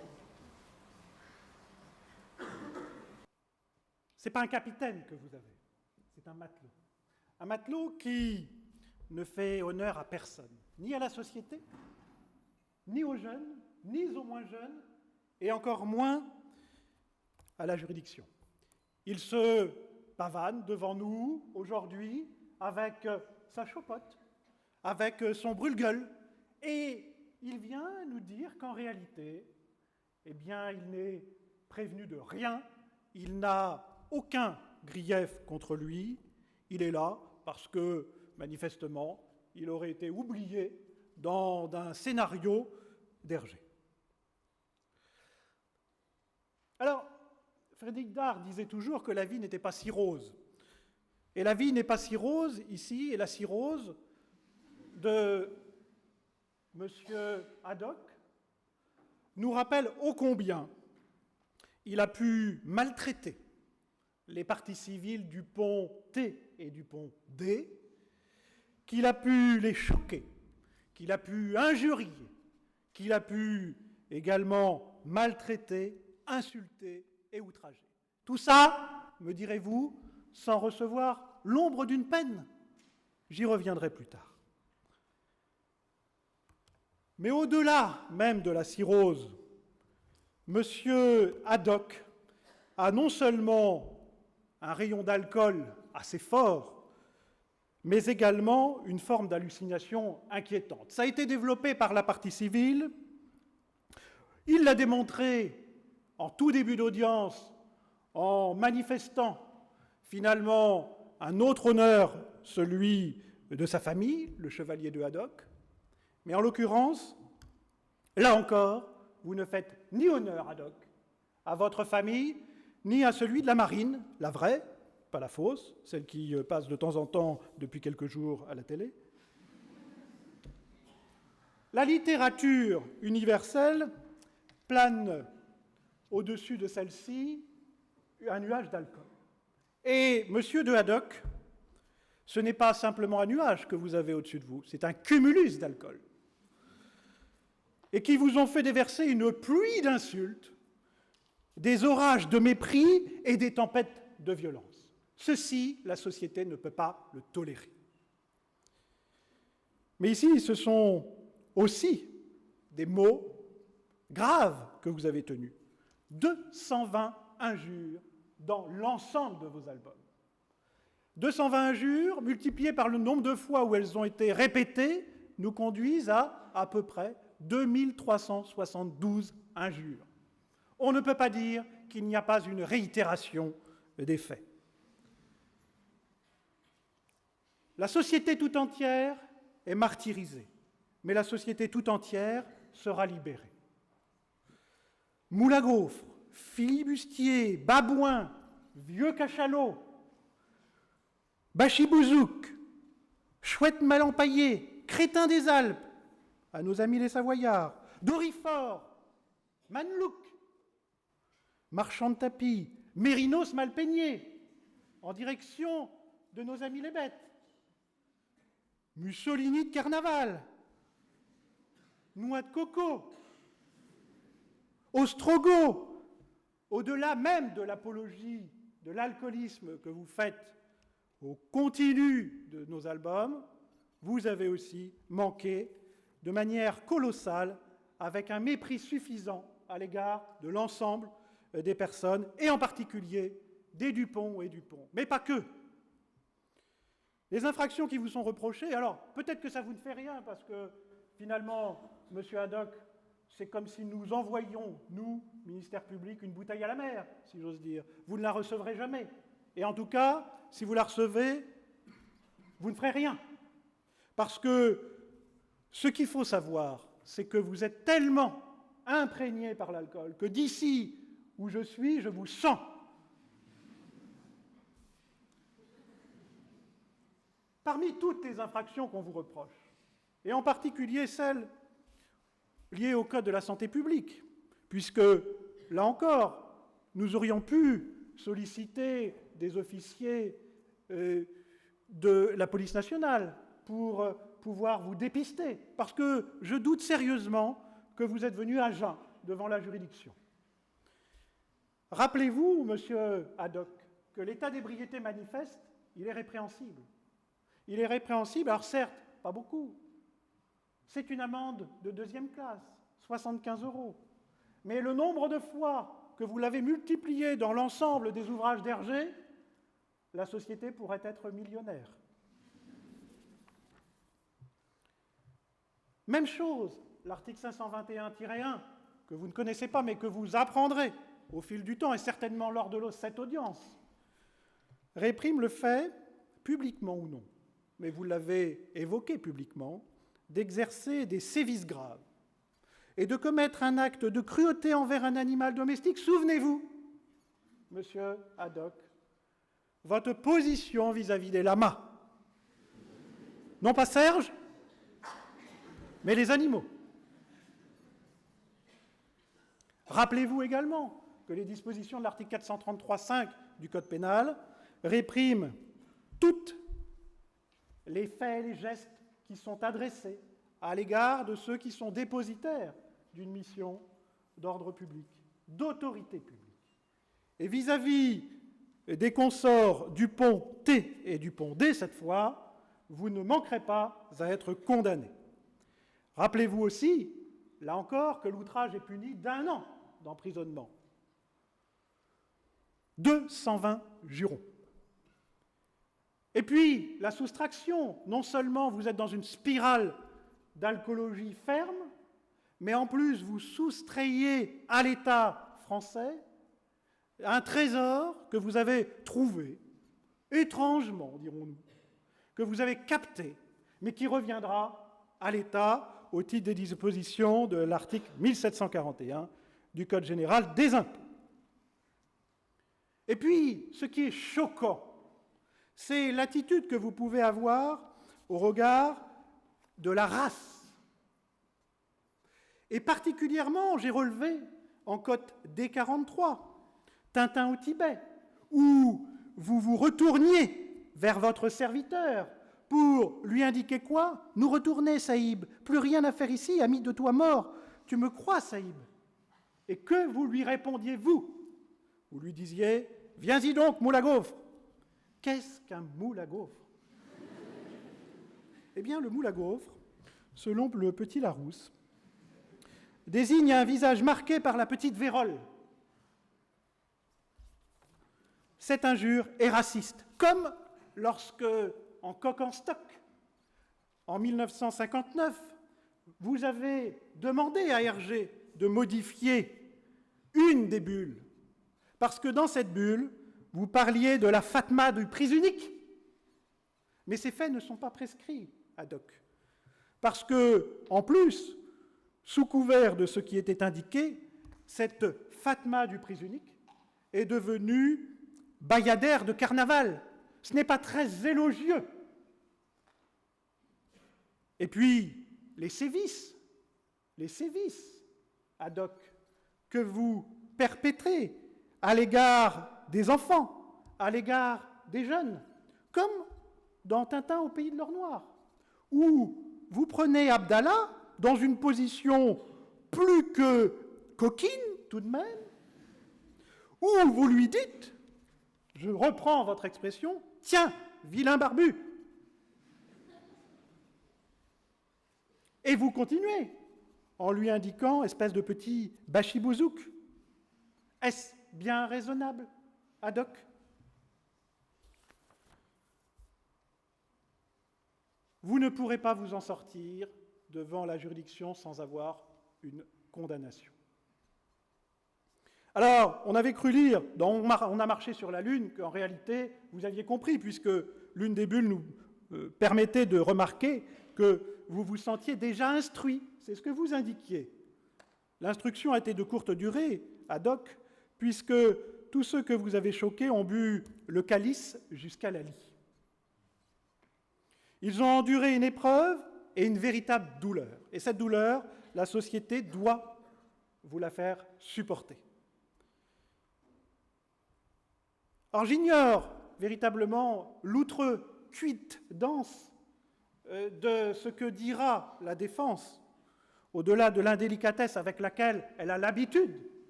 C'est pas un capitaine que vous avez, c'est un matelot. Un matelot qui ne fait honneur à personne, ni à la société, ni aux jeunes, ni aux moins jeunes, et encore moins à la juridiction. Il se pavane devant nous aujourd'hui avec sa chopotte, avec son brûle-gueule, et il vient nous dire qu'en réalité, eh bien, il n'est prévenu de rien, il n'a aucun grief contre lui, il est là parce que, manifestement, il aurait été oublié dans un scénario d'Hergé. Alors, Frédéric Dard disait toujours que la vie n'était pas si rose. Et la vie n'est pas si rose ici, et la si rose de M. Haddock nous rappelle ô combien il a pu maltraiter les parties civiles du pont T et du pont D, qu'il a pu les choquer, qu'il a pu injurier, qu'il a pu également maltraiter, insulter et outrager. Tout ça, me direz-vous, sans recevoir l'ombre d'une peine. J'y reviendrai plus tard. Mais au-delà même de la cirrhose, M. Haddock a non seulement un rayon d'alcool assez fort, mais également une forme d'hallucination inquiétante. Ça a été développé par la partie civile. Il l'a démontré en tout début d'audience en manifestant finalement un autre honneur, celui de sa famille, le chevalier de Haddock. Mais en l'occurrence, là encore, vous ne faites ni honneur, Haddock, à votre famille, ni à celui de la marine, la vraie, pas la fausse, celle qui passe de temps en temps depuis quelques jours à la télé. La littérature universelle plane au-dessus de celle-ci un nuage d'alcool. Et monsieur de Haddock, ce n'est pas simplement un nuage que vous avez au-dessus de vous, c'est un cumulus d'alcool. Et qui vous ont fait déverser une pluie d'insultes, des orages de mépris et des tempêtes de violence. Ceci, la société ne peut pas le tolérer. Mais ici, ce sont aussi des mots graves que vous avez tenus. 220 injures dans l'ensemble de vos albums. 220 injures multipliées par le nombre de fois où elles ont été répétées nous conduisent à peu près 2372 injures. On ne peut pas dire qu'il n'y a pas une réitération des faits. La société tout entière est martyrisée, mais la société tout entière sera libérée. Moule à gaufres, filibustier, babouin, vieux cachalot, bachibouzouk, chouette mal empaillé, crétin des Alpes, à nos amis les Savoyards, dorifort, manlouk, marchand de tapis, mérinos mal peigné, en direction de nos amis les bêtes, Mussolini de carnaval, noix de coco, ostrogoth, au-delà même de l'apologie de l'alcoolisme que vous faites au continu de nos albums, vous avez aussi manqué de manière colossale, avec un mépris suffisant à l'égard de l'ensemble des personnes, et en particulier des Dupont et Dupont. Mais pas que. Les infractions qui vous sont reprochées, alors peut-être que ça vous ne fait rien, parce que finalement, M. Haddock, c'est comme si nous envoyions, nous, ministère public, une bouteille à la mer, si j'ose dire. Vous ne la recevrez jamais. Et en tout cas, si vous la recevez, vous ne ferez rien. Parce que ce qu'il faut savoir, c'est que vous êtes tellement imprégné par l'alcool que d'ici où je suis, je vous sens. Parmi toutes les infractions qu'on vous reproche, et en particulier celles liées au Code de la santé publique, puisque, là encore, nous aurions pu solliciter des officiers de la police nationale pour pouvoir vous dépister, parce que je doute sérieusement que vous êtes venu à jeun devant la juridiction. Rappelez-vous, monsieur Haddock, que l'état d'ébriété manifeste, il est répréhensible. Il est répréhensible, alors certes, pas beaucoup. C'est une amende de 2e classe, 75 €. Mais le nombre de fois que vous l'avez multiplié dans l'ensemble des ouvrages d'Hergé, la société pourrait être millionnaire. Même chose, l'article 521-1, que vous ne connaissez pas, mais que vous apprendrez au fil du temps, et certainement lors de cette audience, réprime le fait, publiquement ou non, mais vous l'avez évoqué publiquement, d'exercer des sévices graves et de commettre un acte de cruauté envers un animal domestique. Souvenez-vous, monsieur Haddock, votre position vis-à-vis des lamas. Non pas Serge, mais les animaux. Rappelez-vous également que les dispositions de l'article 433-5 du Code pénal répriment toutes les faits et les gestes qui sont adressés à l'égard de ceux qui sont dépositaires d'une mission d'ordre public, d'autorité publique. Et vis-à-vis des consorts Dupont-T et Dupont-D, cette fois, vous ne manquerez pas à être condamnés. Rappelez-vous aussi, là encore, que l'outrage est puni d'1 an d'emprisonnement. 220 jurons. Et puis, la soustraction, non seulement vous êtes dans une spirale d'alcoolologie ferme, mais en plus vous soustrayez à l'État français un trésor que vous avez trouvé, étrangement, dirons-nous, que vous avez capté, mais qui reviendra à l'État au titre des dispositions de l'article 1741 du Code général des impôts. Et puis, ce qui est choquant, c'est l'attitude que vous pouvez avoir au regard de la race. Et particulièrement, j'ai relevé en cote D43, Tintin au Tibet, où vous vous retourniez vers votre serviteur pour lui indiquer quoi? Nous retourner, Saïb, plus rien à faire ici, ami de toi mort. Tu me crois, Saïb? Et que vous lui répondiez-vous? Vous lui disiez, viens-y donc, moule à gaufre. Qu'est-ce qu'un moule à gaufre? Eh bien, le moule à gaufre, selon le petit Larousse, désigne un visage marqué par la petite vérole. Cette injure est raciste, comme lorsque, en coq en stock, en 1959, vous avez demandé à Hergé de modifier une des bulles, parce que dans cette bulle, vous parliez de la Fatma du prise unique. Mais ces faits ne sont pas prescrits, Haddock, parce que, en plus, sous couvert de ce qui était indiqué, cette Fatma du prise unique est devenue bayadère de carnaval. Ce n'est pas très élogieux. Et puis, les sévices, Haddock, que vous perpétrez à l'égard des enfants, à l'égard des jeunes, comme dans Tintin au pays de l'or noir, où vous prenez Abdallah dans une position plus que coquine, tout de même, où vous lui dites, je reprends votre expression, tiens, vilain barbu. Et vous continuez en lui indiquant, espèce de petit bachibouzouk. Est-ce bien raisonnable, Haddock? Vous ne pourrez pas vous en sortir devant la juridiction sans avoir une condamnation. Alors, on avait cru lire, dans On a marché sur la Lune, qu'en réalité, vous aviez compris, puisque l'une des bulles nous permettait de remarquer que vous vous sentiez déjà instruit. C'est ce que vous indiquiez. L'instruction a été de courte durée, Haddock, puisque tous ceux que vous avez choqués ont bu le calice jusqu'à la lie. Ils ont enduré une épreuve et une véritable douleur. Et cette douleur, la société doit vous la faire supporter. Alors j'ignore véritablement l'outrecuite dense de ce que dira la défense, au-delà de l'indélicatesse avec laquelle elle a l'habitude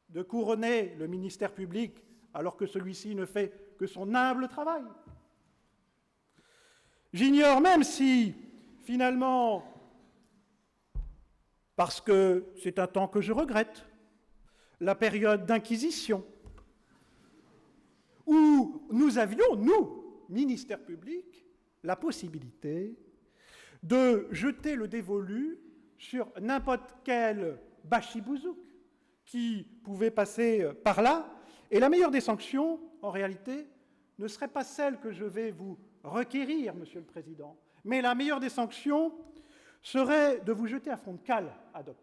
de couronner le ministère public alors que celui-ci ne fait que son humble travail. J'ignore même si, finalement, parce que c'est un temps que je regrette, la période d'inquisition, où nous avions, nous, ministère public, la possibilité de jeter le dévolu sur n'importe quel bachibouzouk qui pouvait passer par là, et la meilleure des sanctions, en réalité, ne serait pas celle que je vais vous requérir, Monsieur le Président, mais la meilleure des sanctions serait de vous jeter à fond de cale, ad hoc.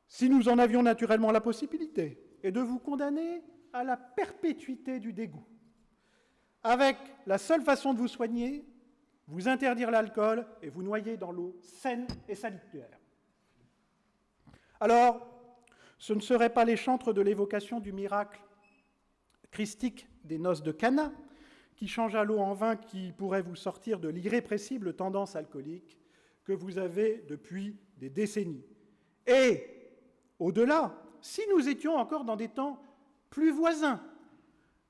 Si nous en avions naturellement la possibilité, et de vous condamner à la perpétuité du dégoût, avec la seule façon de vous soigner, vous interdire l'alcool et vous noyer dans l'eau saine et salutaire. Alors, ce ne serait pas les chantres de l'évocation du miracle christique des noces de Cana qui changea l'eau en vin qui pourrait vous sortir de l'irrépressible tendance alcoolique que vous avez depuis des décennies. Et, au-delà, si nous étions encore dans des temps plus voisins,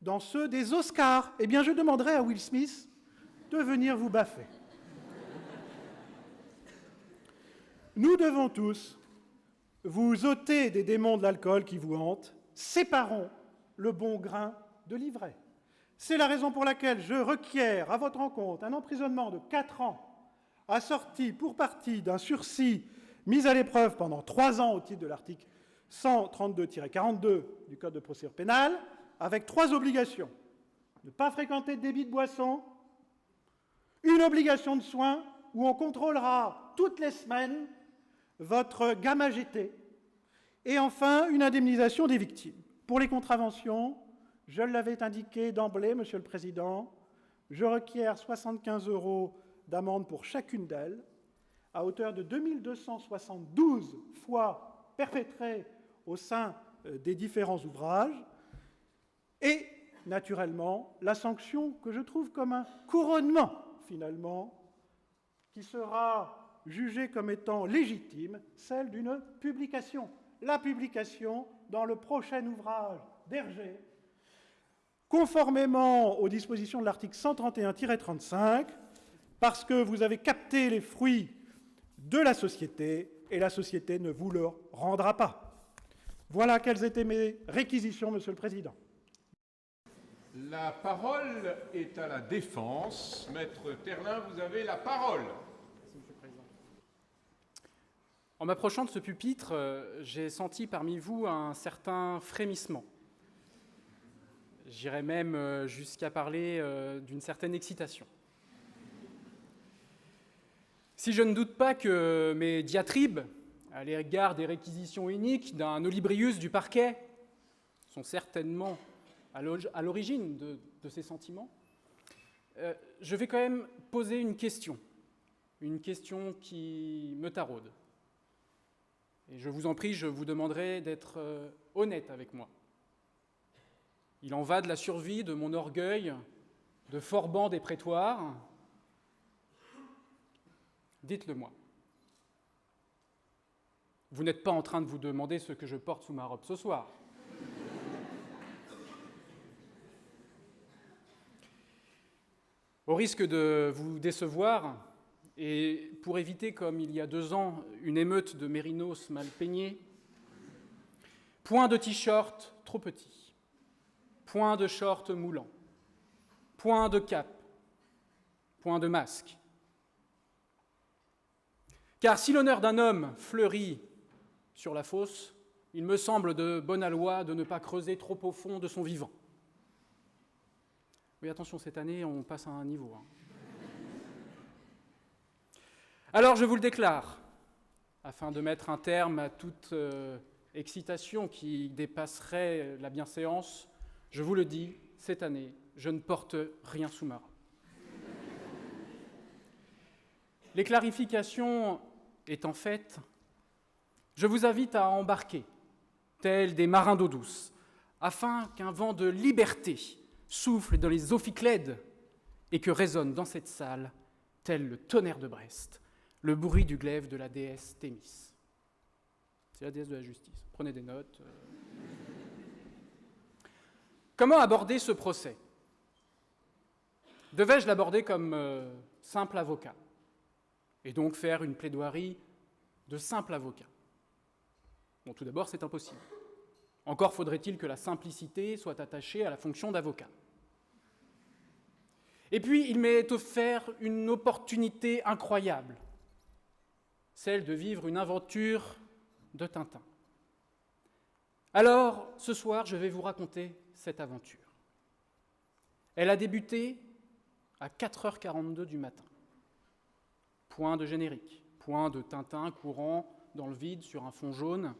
dans ceux des Oscars, eh bien je demanderais à Will Smith de venir vous baffer. Nous devons tous vous ôter des démons de l'alcool qui vous hantent, séparons le bon grain de l'ivraie. C'est la raison pour laquelle je requiers à votre encontre un emprisonnement de 4 ans, assorti pour partie d'un sursis mis à l'épreuve pendant 3 ans au titre de l'article 132-42 du Code de procédure pénale, avec 3 obligations. Ne pas fréquenter de débit de boisson, une obligation de soins où on contrôlera toutes les semaines votre gamme AGT, et enfin une indemnisation des victimes. Pour les contraventions, je l'avais indiqué d'emblée, Monsieur le Président, je requiers 75 € d'amende pour chacune d'elles, à hauteur de 2272 fois perpétrées au sein des différents ouvrages, et, naturellement, la sanction que je trouve comme un couronnement, finalement, qui sera jugée comme étant légitime, celle d'une publication. La publication dans le prochain ouvrage d'Hergé, conformément aux dispositions de l'article 131-35, parce que vous avez capté les fruits de la société, et la société ne vous le rendra pas. Voilà quelles étaient mes réquisitions, Monsieur le Président. La parole est à la défense. Maître Terlin, vous avez la parole. En m'approchant de ce pupitre, j'ai senti parmi vous un certain frémissement. J'irais même jusqu'à parler d'une certaine excitation. Si je ne doute pas que mes diatribes à l'égard des réquisitions uniques d'un Olybrius du parquet sont certainement à l'origine de ces sentiments, je vais quand même poser une question qui me taraude. Et je vous en prie, je vous demanderai d'être honnête avec moi. Il en va de la survie de mon orgueil de Forban des prétoires. Dites-le moi. Vous n'êtes pas en train de vous demander ce que je porte sous ma robe ce soir. Au risque de vous décevoir, et pour éviter, comme il y a 2 ans, une émeute de mérinos mal peignés, point de t-shirt trop petit, point de short moulant, point de cap, point de masque. Car si l'honneur d'un homme fleurit sur la fosse, il me semble de bonne aloi de ne pas creuser trop au fond de son vivant. Oui, attention, cette année, on passe à un niveau. Alors, je vous le déclare, afin de mettre un terme à toute excitation qui dépasserait la bienséance, je vous le dis, cette année, je ne porte rien sous ma robe. Les clarifications étant faites, je vous invite à embarquer, tels des marins d'eau douce, afin qu'un vent de liberté souffle dans les ophiclèdes et que résonne dans cette salle, tel le tonnerre de Brest, le bruit du glaive de la déesse Thémis. C'est la déesse de la justice. Prenez des notes. Comment aborder ce procès ? Devais-je l'aborder comme simple avocat et donc faire une plaidoirie de simple avocat ? Bon, tout d'abord, c'est impossible. Encore faudrait-il que la simplicité soit attachée à la fonction d'avocat. Et puis, il m'est offert une opportunité incroyable, celle de vivre une aventure de Tintin. Alors, ce soir, je vais vous raconter cette aventure. Elle a débuté à 4h42 du matin. Point de générique, point de Tintin courant dans le vide sur un fond jaune,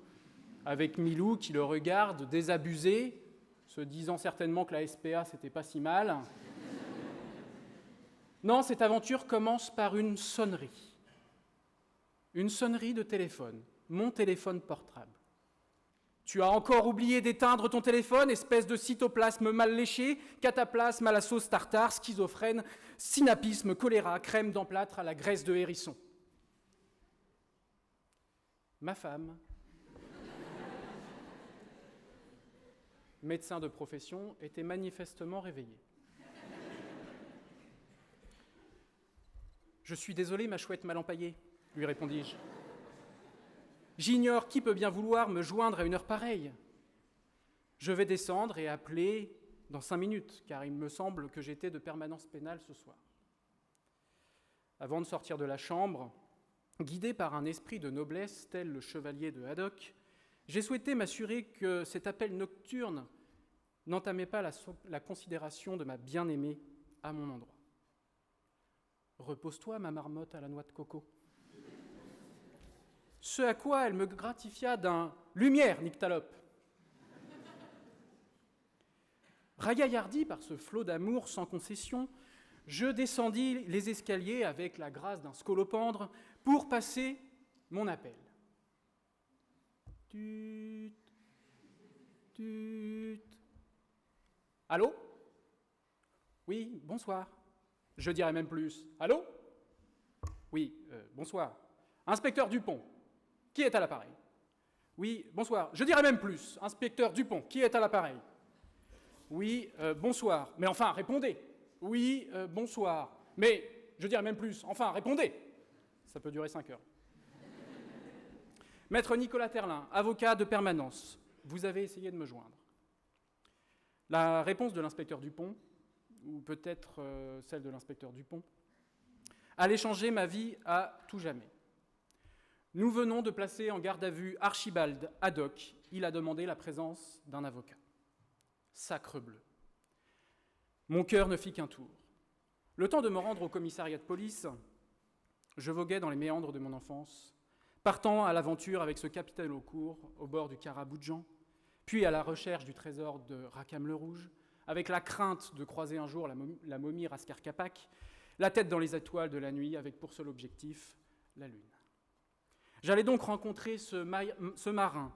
avec Milou qui le regarde désabusé, se disant certainement que la SPA, c'était pas si mal. Non, cette aventure commence par une sonnerie. Une sonnerie de téléphone, mon téléphone portable. Tu as encore oublié d'éteindre ton téléphone, espèce de cytoplasme mal léché, cataplasme à la sauce tartare, schizophrène, synapisme, choléra, crème d'emplâtre à la graisse de hérisson. Ma femme, médecin de profession, était manifestement réveillée. « Je suis désolé, ma chouette mal empaillée, » lui répondis-je. « J'ignore qui peut bien vouloir me joindre à une heure pareille. Je vais descendre et appeler dans 5 minutes, car il me semble que j'étais de permanence pénale ce soir. » Avant de sortir de la chambre, guidé par un esprit de noblesse tel le chevalier de Haddock, j'ai souhaité m'assurer que cet appel nocturne n'entamait pas la considération de ma bien-aimée à mon endroit. « Repose-toi, ma marmotte à la noix de coco. » Ce à quoi elle me gratifia d'un « Lumière, nyctalope !» Ragaillardi par ce flot d'amour sans concession, je descendis les escaliers avec la grâce d'un scolopendre pour passer mon appel. Tut, tut. Allô ? Oui, bonsoir. Je dirais même plus. Allô ? Oui, bonsoir. Inspecteur Dupont, qui est à l'appareil ? Oui, bonsoir. Je dirais même plus. Inspecteur Dupont, qui est à l'appareil ? Oui, bonsoir. Mais enfin, répondez. Oui, bonsoir. Mais je dirais même plus. Enfin, répondez. Ça peut durer 5 heures. Maître Nicolas Terlin, avocat de permanence, vous avez essayé de me joindre. La réponse de l'inspecteur Dupont, ou peut-être celle de l'inspecteur Dupont, allait changer ma vie à tout jamais. Nous venons de placer en garde à vue Archibald Haddock. Il a demandé la présence d'un avocat. Sacrebleu. Mon cœur ne fit qu'un tour. Le temps de me rendre au commissariat de police, je voguais dans les méandres de mon enfance, partant à l'aventure avec ce capitaine au court au bord du Karaboudjan, puis à la recherche du trésor de Rackham-le-Rouge, avec la crainte de croiser un jour la momie Raskar Kapak, la tête dans les étoiles de la nuit, avec pour seul objectif la lune. J'allais donc rencontrer ce marin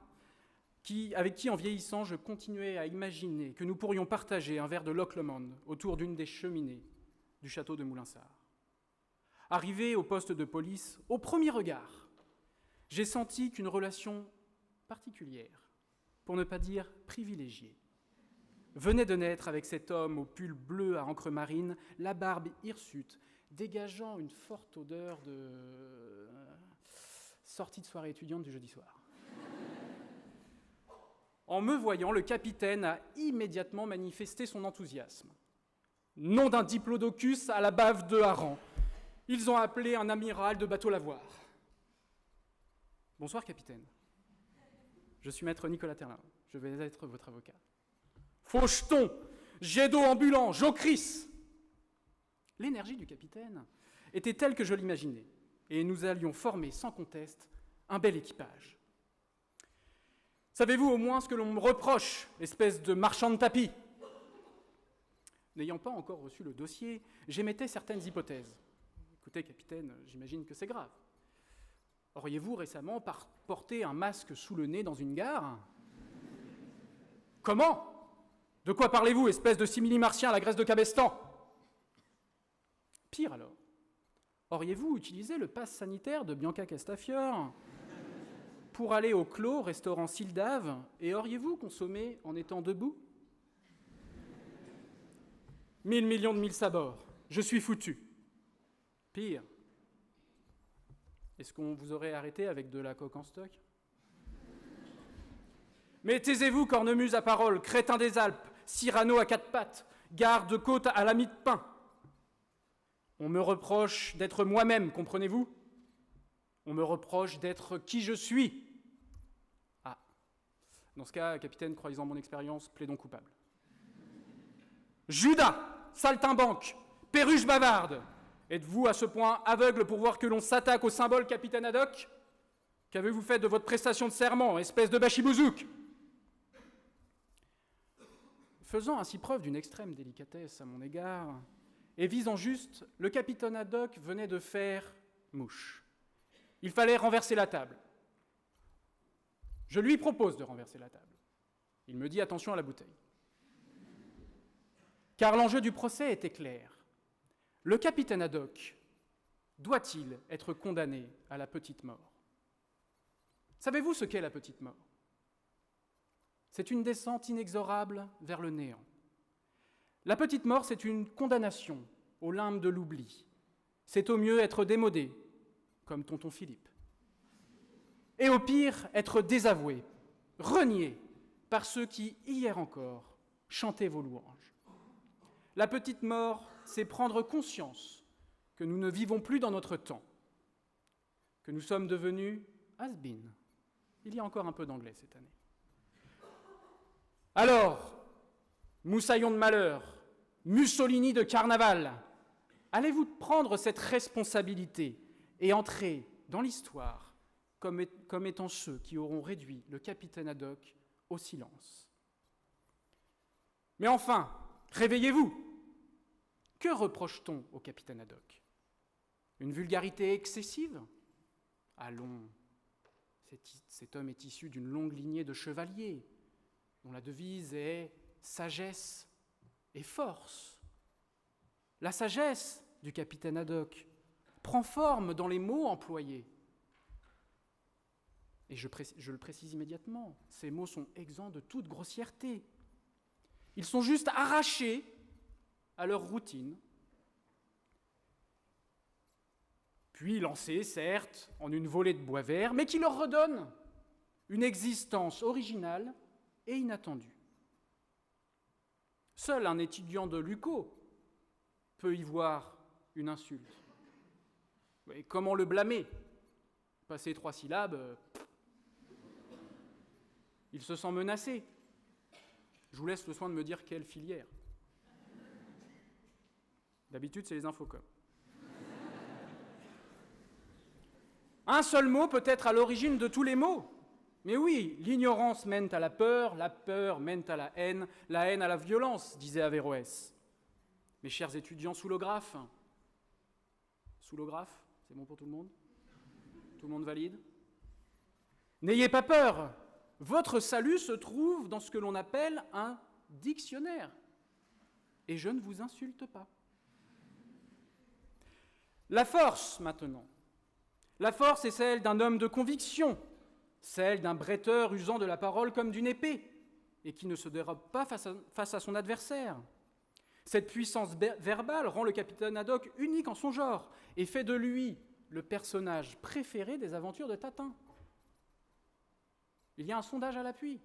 avec qui, en vieillissant, je continuais à imaginer que nous pourrions partager un verre de Loch Lomond autour d'une des cheminées du château de Moulinsart. Arrivé au poste de police, au premier regard, j'ai senti qu'une relation particulière, pour ne pas dire privilégiée, venait de naître avec cet homme au pull bleu à encre marine, la barbe hirsute, dégageant une forte odeur de sortie de soirée étudiante du jeudi soir. En me voyant, le capitaine a immédiatement manifesté son enthousiasme. Nom d'un diplodocus à la bave de hareng. Ils ont appelé un amiral de bateau lavoir. Bonsoir, capitaine. Je suis maître Nicolas Terlin. Je vais être votre avocat. Faucheton, jet d'eau ambulant, Jocris. L'énergie du capitaine était telle que je l'imaginais, et nous allions former sans conteste un bel équipage. Savez-vous au moins ce que l'on me reproche, espèce de marchand de tapis ? N'ayant pas encore reçu le dossier, j'émettais certaines hypothèses. Écoutez, capitaine, j'imagine que c'est grave. Auriez-vous récemment porté un masque sous le nez dans une gare? Comment? De quoi parlez-vous, espèce de simili-martien à la Grèce de Cabestan? Pire alors, auriez-vous utilisé le pass sanitaire de Bianca Castafiore pour aller au clos restaurant Sildave et auriez-vous consommé en étant debout? 1000 millions de mille sabords, je suis foutu. Pire, est-ce qu'on vous aurait arrêté avec de la coke en stock? Mais taisez-vous, cornemuse à parole, crétin des Alpes, Cyrano à quatre pattes, garde-côte à la mie de pain. On me reproche d'être moi-même, comprenez-vous? On me reproche d'être qui je suis. Ah, dans ce cas, capitaine, croyez-en mon expérience, plaidons coupable. Judas, saltimbanque, perruche bavarde, êtes-vous à ce point aveugle pour voir que l'on s'attaque au symbole capitaine Haddock? Qu'avez-vous fait de votre prestation de serment, espèce de bachibouzouk? Faisant ainsi preuve d'une extrême délicatesse à mon égard, et visant juste, le capitaine Haddock venait de faire mouche. Il fallait renverser la table. Je lui propose de renverser la table. Il me dit attention à la bouteille. Car l'enjeu du procès était clair. Le capitaine Haddock doit-il être condamné à la petite mort? Savez-vous ce qu'est la petite mort? C'est une descente inexorable vers le néant. La petite mort, c'est une condamnation au limbe de l'oubli. C'est au mieux être démodé, comme tonton Philippe. Et au pire, être désavoué, renié par ceux qui, hier encore, chantaient vos louanges. La petite mort, c'est prendre conscience que nous ne vivons plus dans notre temps, que nous sommes devenus has-been. Il y a encore un peu d'anglais cette année. Alors, moussaillon de malheur, Mussolini de carnaval, allez-vous prendre cette responsabilité et entrer dans l'histoire comme étant ceux qui auront réduit le capitaine Haddock au silence? Mais enfin, réveillez-vous! Que reproche-t-on au capitaine Haddock? Une vulgarité excessive? Allons, cet homme est issu d'une longue lignée de chevaliers, dont la devise est « sagesse et force ». La sagesse du capitaine Haddock prend forme dans les mots employés. Et je le précise immédiatement, ces mots sont exempts de toute grossièreté. Ils sont juste arrachés à leur routine, puis lancés, certes, en une volée de bois vert, mais qui leur redonnent une existence originale et inattendue. Seul un étudiant de l'UCO peut y voir une insulte. Et comment le blâmer? Passer 3 syllabes, il se sent menacé. Je vous laisse le soin de me dire quelle filière. D'habitude, c'est les infocom. Un seul mot peut être à l'origine de tous les maux. Mais oui, l'ignorance mène à la peur mène à la haine à la violence, disait Averroès. Mes chers étudiants soulographes, c'est bon pour tout le monde? Tout le monde valide? N'ayez pas peur, votre salut se trouve dans ce que l'on appelle un dictionnaire. Et je ne vous insulte pas. La force, maintenant. La force est celle d'un homme de conviction, celle d'un bretteur usant de la parole comme d'une épée, et qui ne se dérobe pas face à son adversaire. Cette puissance verbale rend le capitaine Haddock unique en son genre, et fait de lui le personnage préféré des aventures de Tintin. Il y a un sondage à l'appui.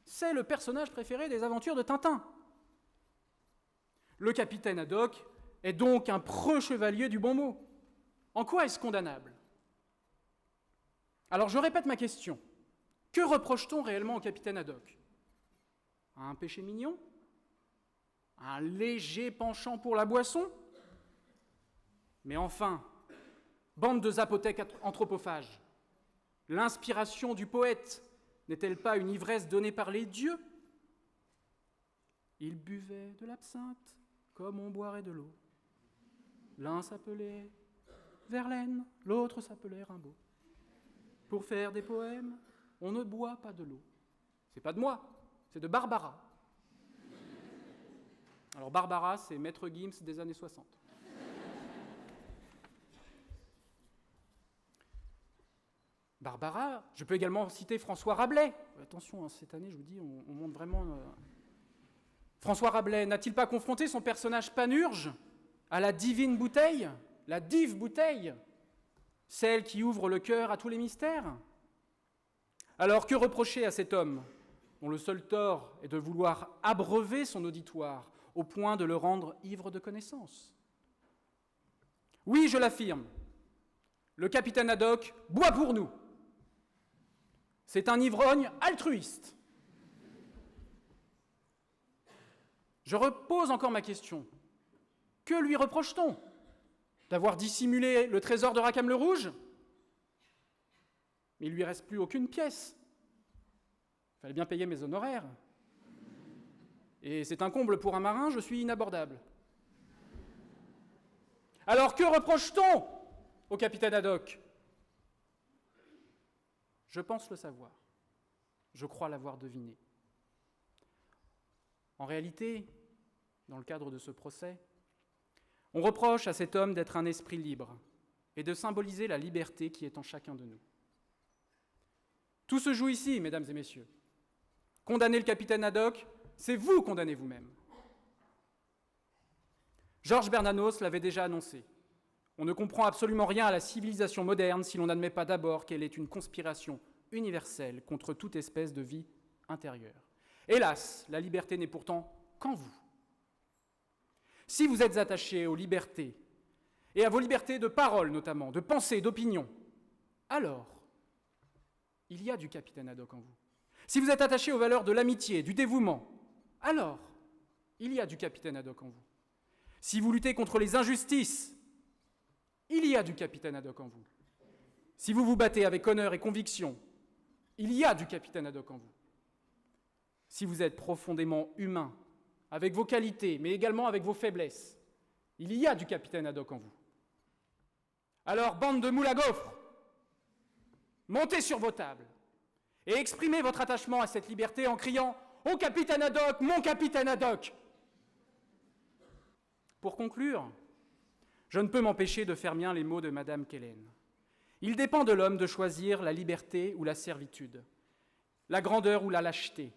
C'est le personnage préféré des aventures de Tintin. Le capitaine Haddock est donc un preux-chevalier du bon mot. En quoi est-ce condamnable? Alors je répète ma question. Que reproche-t-on réellement au capitaine Haddock? Un péché mignon? Un léger penchant pour la boisson? Mais enfin, bande de zapothèques anthropophages, l'inspiration du poète n'est-elle pas une ivresse donnée par les dieux? Il buvait de l'absinthe comme on boirait de l'eau. L'un s'appelait Verlaine, l'autre s'appelait Rimbaud. Pour faire des poèmes, on ne boit pas de l'eau. C'est pas de moi, c'est de Barbara. Alors Barbara, c'est Maître Gims des années 60. Barbara, je peux également citer François Rabelais. Attention, hein, cette année, je vous dis, on monte vraiment... François Rabelais n'a-t-il pas confronté son personnage Panurge à la divine bouteille, la dive bouteille, celle qui ouvre le cœur à tous les mystères? Alors que reprocher à cet homme dont le seul tort est de vouloir abreuver son auditoire au point de le rendre ivre de connaissances? Oui, je l'affirme, le capitaine Haddock boit pour nous. C'est un ivrogne altruiste. Je repose encore ma question. Que lui reproche-t-on? D'avoir dissimulé le trésor de Rackham le Rouge? Mais il ne lui reste plus aucune pièce. Il fallait bien payer mes honoraires. Et c'est un comble pour un marin, je suis inabordable. Alors que reproche-t-on au capitaine Haddock? Je pense le savoir. Je crois l'avoir deviné. En réalité, dans le cadre de ce procès, on reproche à cet homme d'être un esprit libre et de symboliser la liberté qui est en chacun de nous. Tout se joue ici, mesdames et messieurs. Condamner le capitaine Haddock, c'est vous condamner vous-même. Georges Bernanos l'avait déjà annoncé. On ne comprend absolument rien à la civilisation moderne si l'on n'admet pas d'abord qu'elle est une conspiration universelle contre toute espèce de vie intérieure. Hélas, la liberté n'est pourtant qu'en vous. Si vous êtes attaché aux libertés, et à vos libertés de parole notamment, de pensée, d'opinion, alors il y a du capitaine Haddock en vous. Si vous êtes attaché aux valeurs de l'amitié, du dévouement, alors il y a du capitaine Haddock en vous. Si vous luttez contre les injustices, il y a du capitaine Haddock en vous. Si vous vous battez avec honneur et conviction, il y a du capitaine Haddock en vous. Si vous êtes profondément humain, avec vos qualités, mais également avec vos faiblesses, il y a du capitaine Haddock en vous. Alors, bande de moules à gaufres, montez sur vos tables et exprimez votre attachement à cette liberté en criant « Ô capitaine Haddock, mon capitaine Haddock !» Pour conclure, je ne peux m'empêcher de faire mien les mots de Madame Quelen. Il dépend de l'homme de choisir la liberté ou la servitude, la grandeur ou la lâcheté,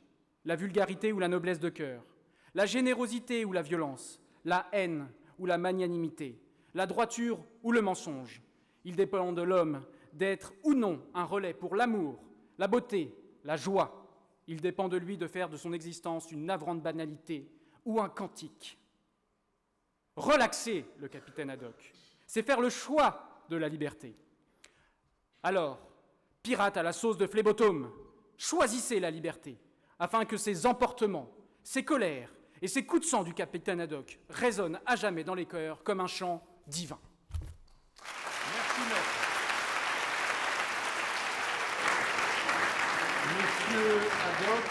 la vulgarité ou la noblesse de cœur, la générosité ou la violence, la haine ou la magnanimité, la droiture ou le mensonge. Il dépend de l'homme d'être ou non un relais pour l'amour, la beauté, la joie. Il dépend de lui de faire de son existence une navrante banalité ou un cantique. Relaxer le capitaine Haddock, c'est faire le choix de la liberté. Alors, pirate à la sauce de Phlébotome, choisissez la liberté, afin que ces emportements, ces colères et ces coups de sang du capitaine Haddock résonnent à jamais dans les cœurs comme un chant divin. Merci, maître. Monsieur Haddock,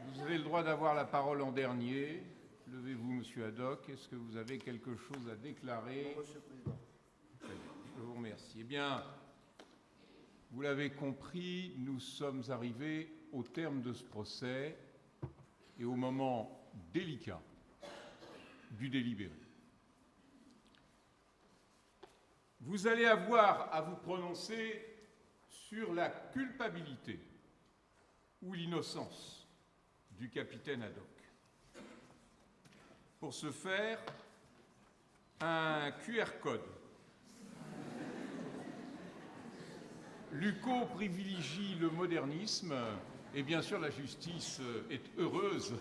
vous avez le droit d'avoir la parole en dernier. Levez-vous, monsieur Haddock. Est-ce que vous avez quelque chose à déclarer? Non, monsieur le Président. Je vous remercie. Eh bien, vous l'avez compris, nous sommes arrivés au terme de ce procès et au moment délicat du délibéré. Vous allez avoir à vous prononcer sur la culpabilité ou l'innocence du capitaine Haddock. Pour ce faire, un QR code. Lucot privilégie le modernisme et bien sûr la justice est heureuse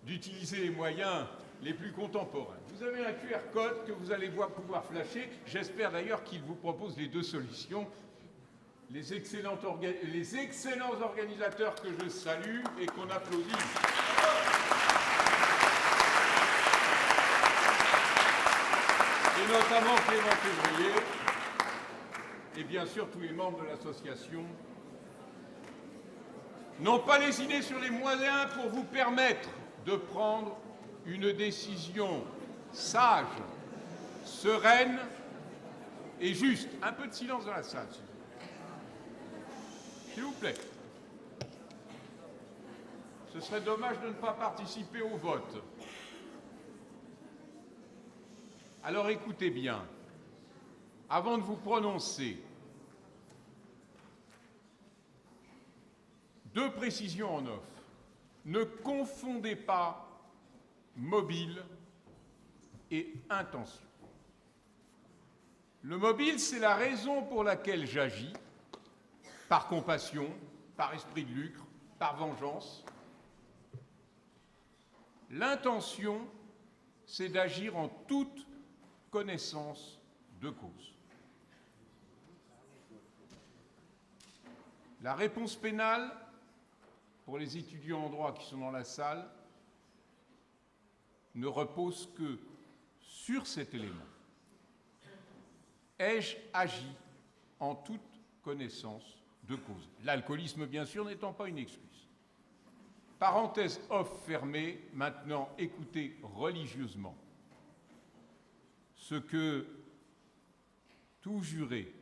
d'utiliser les moyens les plus contemporains. Vous avez un QR code que vous allez pouvoir flasher. J'espère d'ailleurs qu'il vous propose les deux solutions. Les excellents organisateurs que je salue et qu'on applaudit. Et notamment Clément Février, et bien sûr tous les membres de l'association, n'ont pas lésiné sur les moyens pour vous permettre de prendre une décision sage, sereine et juste. Un peu de silence dans la salle, s'il vous plaît. Ce serait dommage de ne pas participer au vote. Alors écoutez bien, avant de vous prononcer, 2 précisions en off. Ne confondez pas mobile et intention. Le mobile, c'est la raison pour laquelle j'agis, par compassion, par esprit de lucre, par vengeance. L'intention, c'est d'agir en toute connaissance de cause. La réponse pénale, pour les étudiants en droit qui sont dans la salle, ne repose que sur cet élément. Ai-je agi en toute connaissance de cause? L'alcoolisme, bien sûr, n'étant pas une excuse. Parenthèse off fermée, maintenant écoutez religieusement ce que tout juré,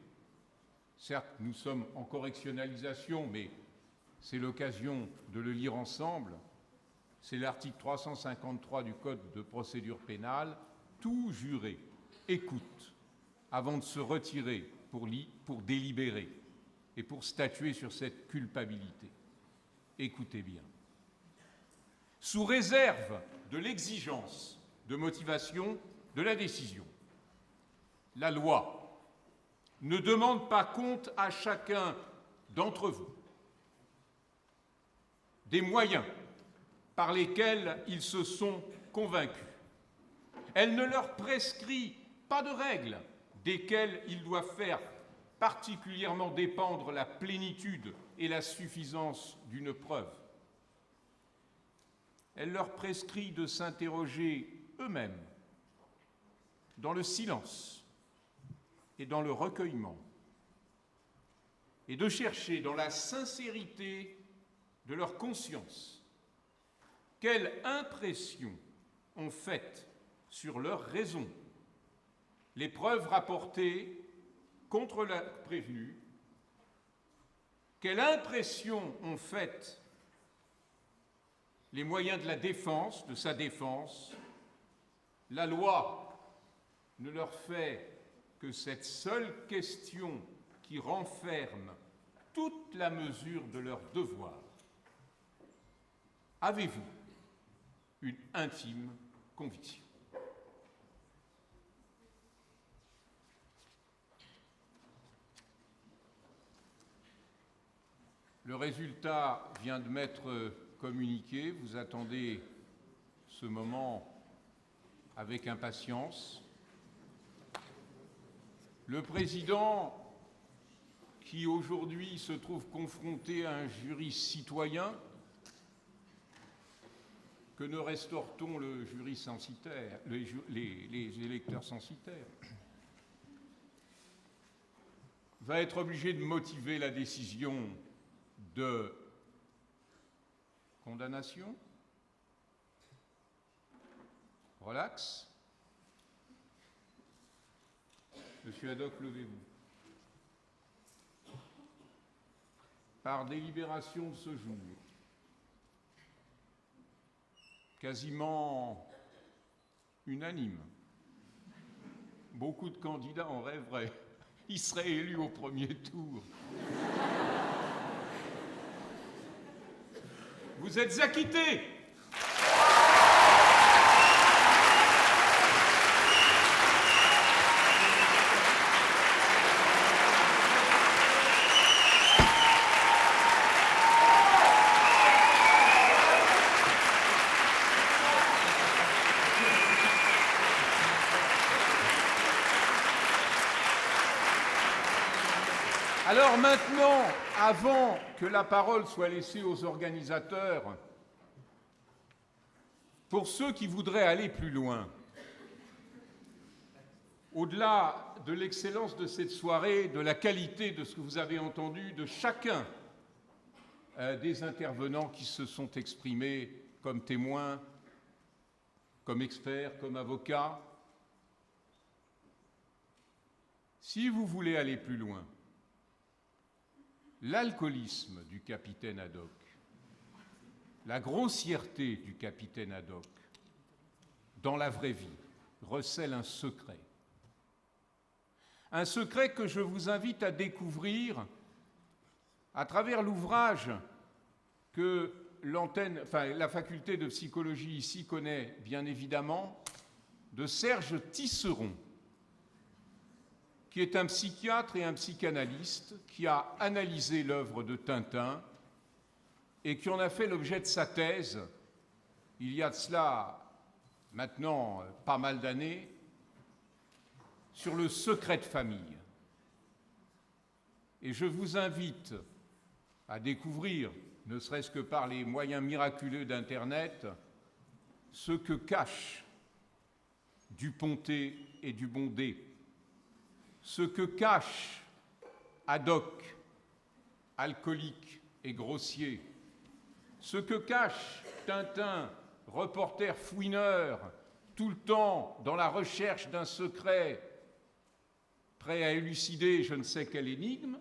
certes nous sommes en correctionnalisation, mais c'est l'occasion de le lire ensemble, c'est l'article 353 du Code de procédure pénale, tout juré écoute avant de se retirer pour délibérer et pour statuer sur cette culpabilité. Écoutez bien. Sous réserve de l'exigence de motivation de la décision, la loi ne demande pas compte à chacun d'entre vous des moyens par lesquels ils se sont convaincus. Elle ne leur prescrit pas de règles desquelles ils doivent faire particulièrement dépendre la plénitude et la suffisance d'une preuve. Elle leur prescrit de s'interroger eux-mêmes dans le silence et dans le recueillement, et de chercher dans la sincérité de leur conscience quelle impression ont faite sur leur raison les preuves rapportées contre la prévenue, quelle impression ont faite les moyens de la défense, de sa défense. La loi ne leur fait que cette seule question qui renferme toute la mesure de leur devoir. Avez-vous une intime conviction? Le résultat vient de m'être communiqué. Vous attendez ce moment avec impatience. Le président, qui aujourd'hui se trouve confronté à un jury citoyen, que ne restaure-t-on le jury censitaire, les électeurs censitaires, va être obligé de motiver la décision de condamnation. Relax. Monsieur Haddock, levez-vous. Par délibération de ce jour, quasiment unanime, beaucoup de candidats en rêveraient. Ils seraient élus au premier tour. Vous êtes acquittés. Alors maintenant, avant que la parole soit laissée aux organisateurs, pour ceux qui voudraient aller plus loin, au-delà de l'excellence de cette soirée, de la qualité de ce que vous avez entendu de chacun des intervenants qui se sont exprimés comme témoins, comme experts, comme avocats, Si vous voulez aller plus loin, l'alcoolisme du capitaine Haddock, la grossièreté du capitaine Haddock, dans la vraie vie, recèle un secret. Un secret que je vous invite à découvrir à travers l'ouvrage que la faculté de psychologie ici connaît bien évidemment, de Serge Tisseron, qui est un psychiatre et un psychanalyste qui a analysé l'œuvre de Tintin et qui en a fait l'objet de sa thèse, il y a de cela maintenant pas mal d'années, sur le secret de famille. Et je vous invite à découvrir, ne serait-ce que par les moyens miraculeux d'Internet, ce que cachent Dupontet et Dubondé, ce que cache Haddock, alcoolique et grossier, ce que cache Tintin, reporter fouineur, tout le temps dans la recherche d'un secret, prêt à élucider je ne sais quelle énigme,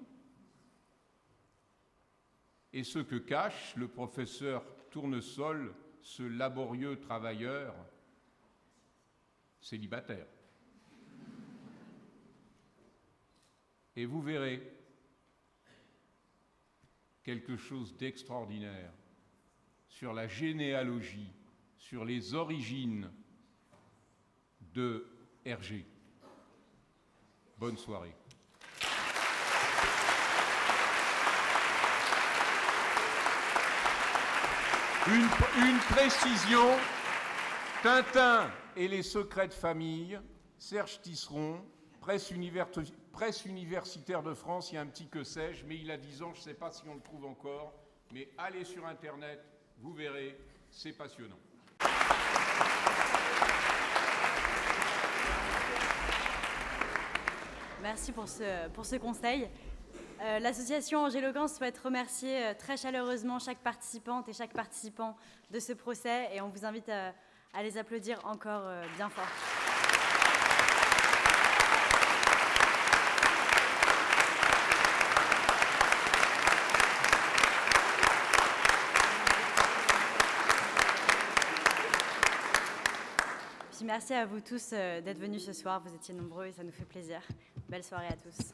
et ce que cache le professeur Tournesol, ce laborieux travailleur célibataire. Et vous verrez quelque chose d'extraordinaire sur la généalogie, sur les origines de Hergé. Bonne soirée. Une précision, Tintin et les secrets de famille, Serge Tisseron, presse universitaire de France, il y a un petit que sais-je, mais il a 10 ans, je ne sais pas si on le trouve encore, mais allez sur Internet, vous verrez, c'est passionnant. Merci pour ce conseil. L'association Angéloquence souhaite remercier très chaleureusement chaque participante et chaque participant de ce procès et on vous invite à les applaudir encore bien fort. Puis merci à vous tous d'être venus ce soir, vous étiez nombreux et ça nous fait plaisir. Belle soirée à tous.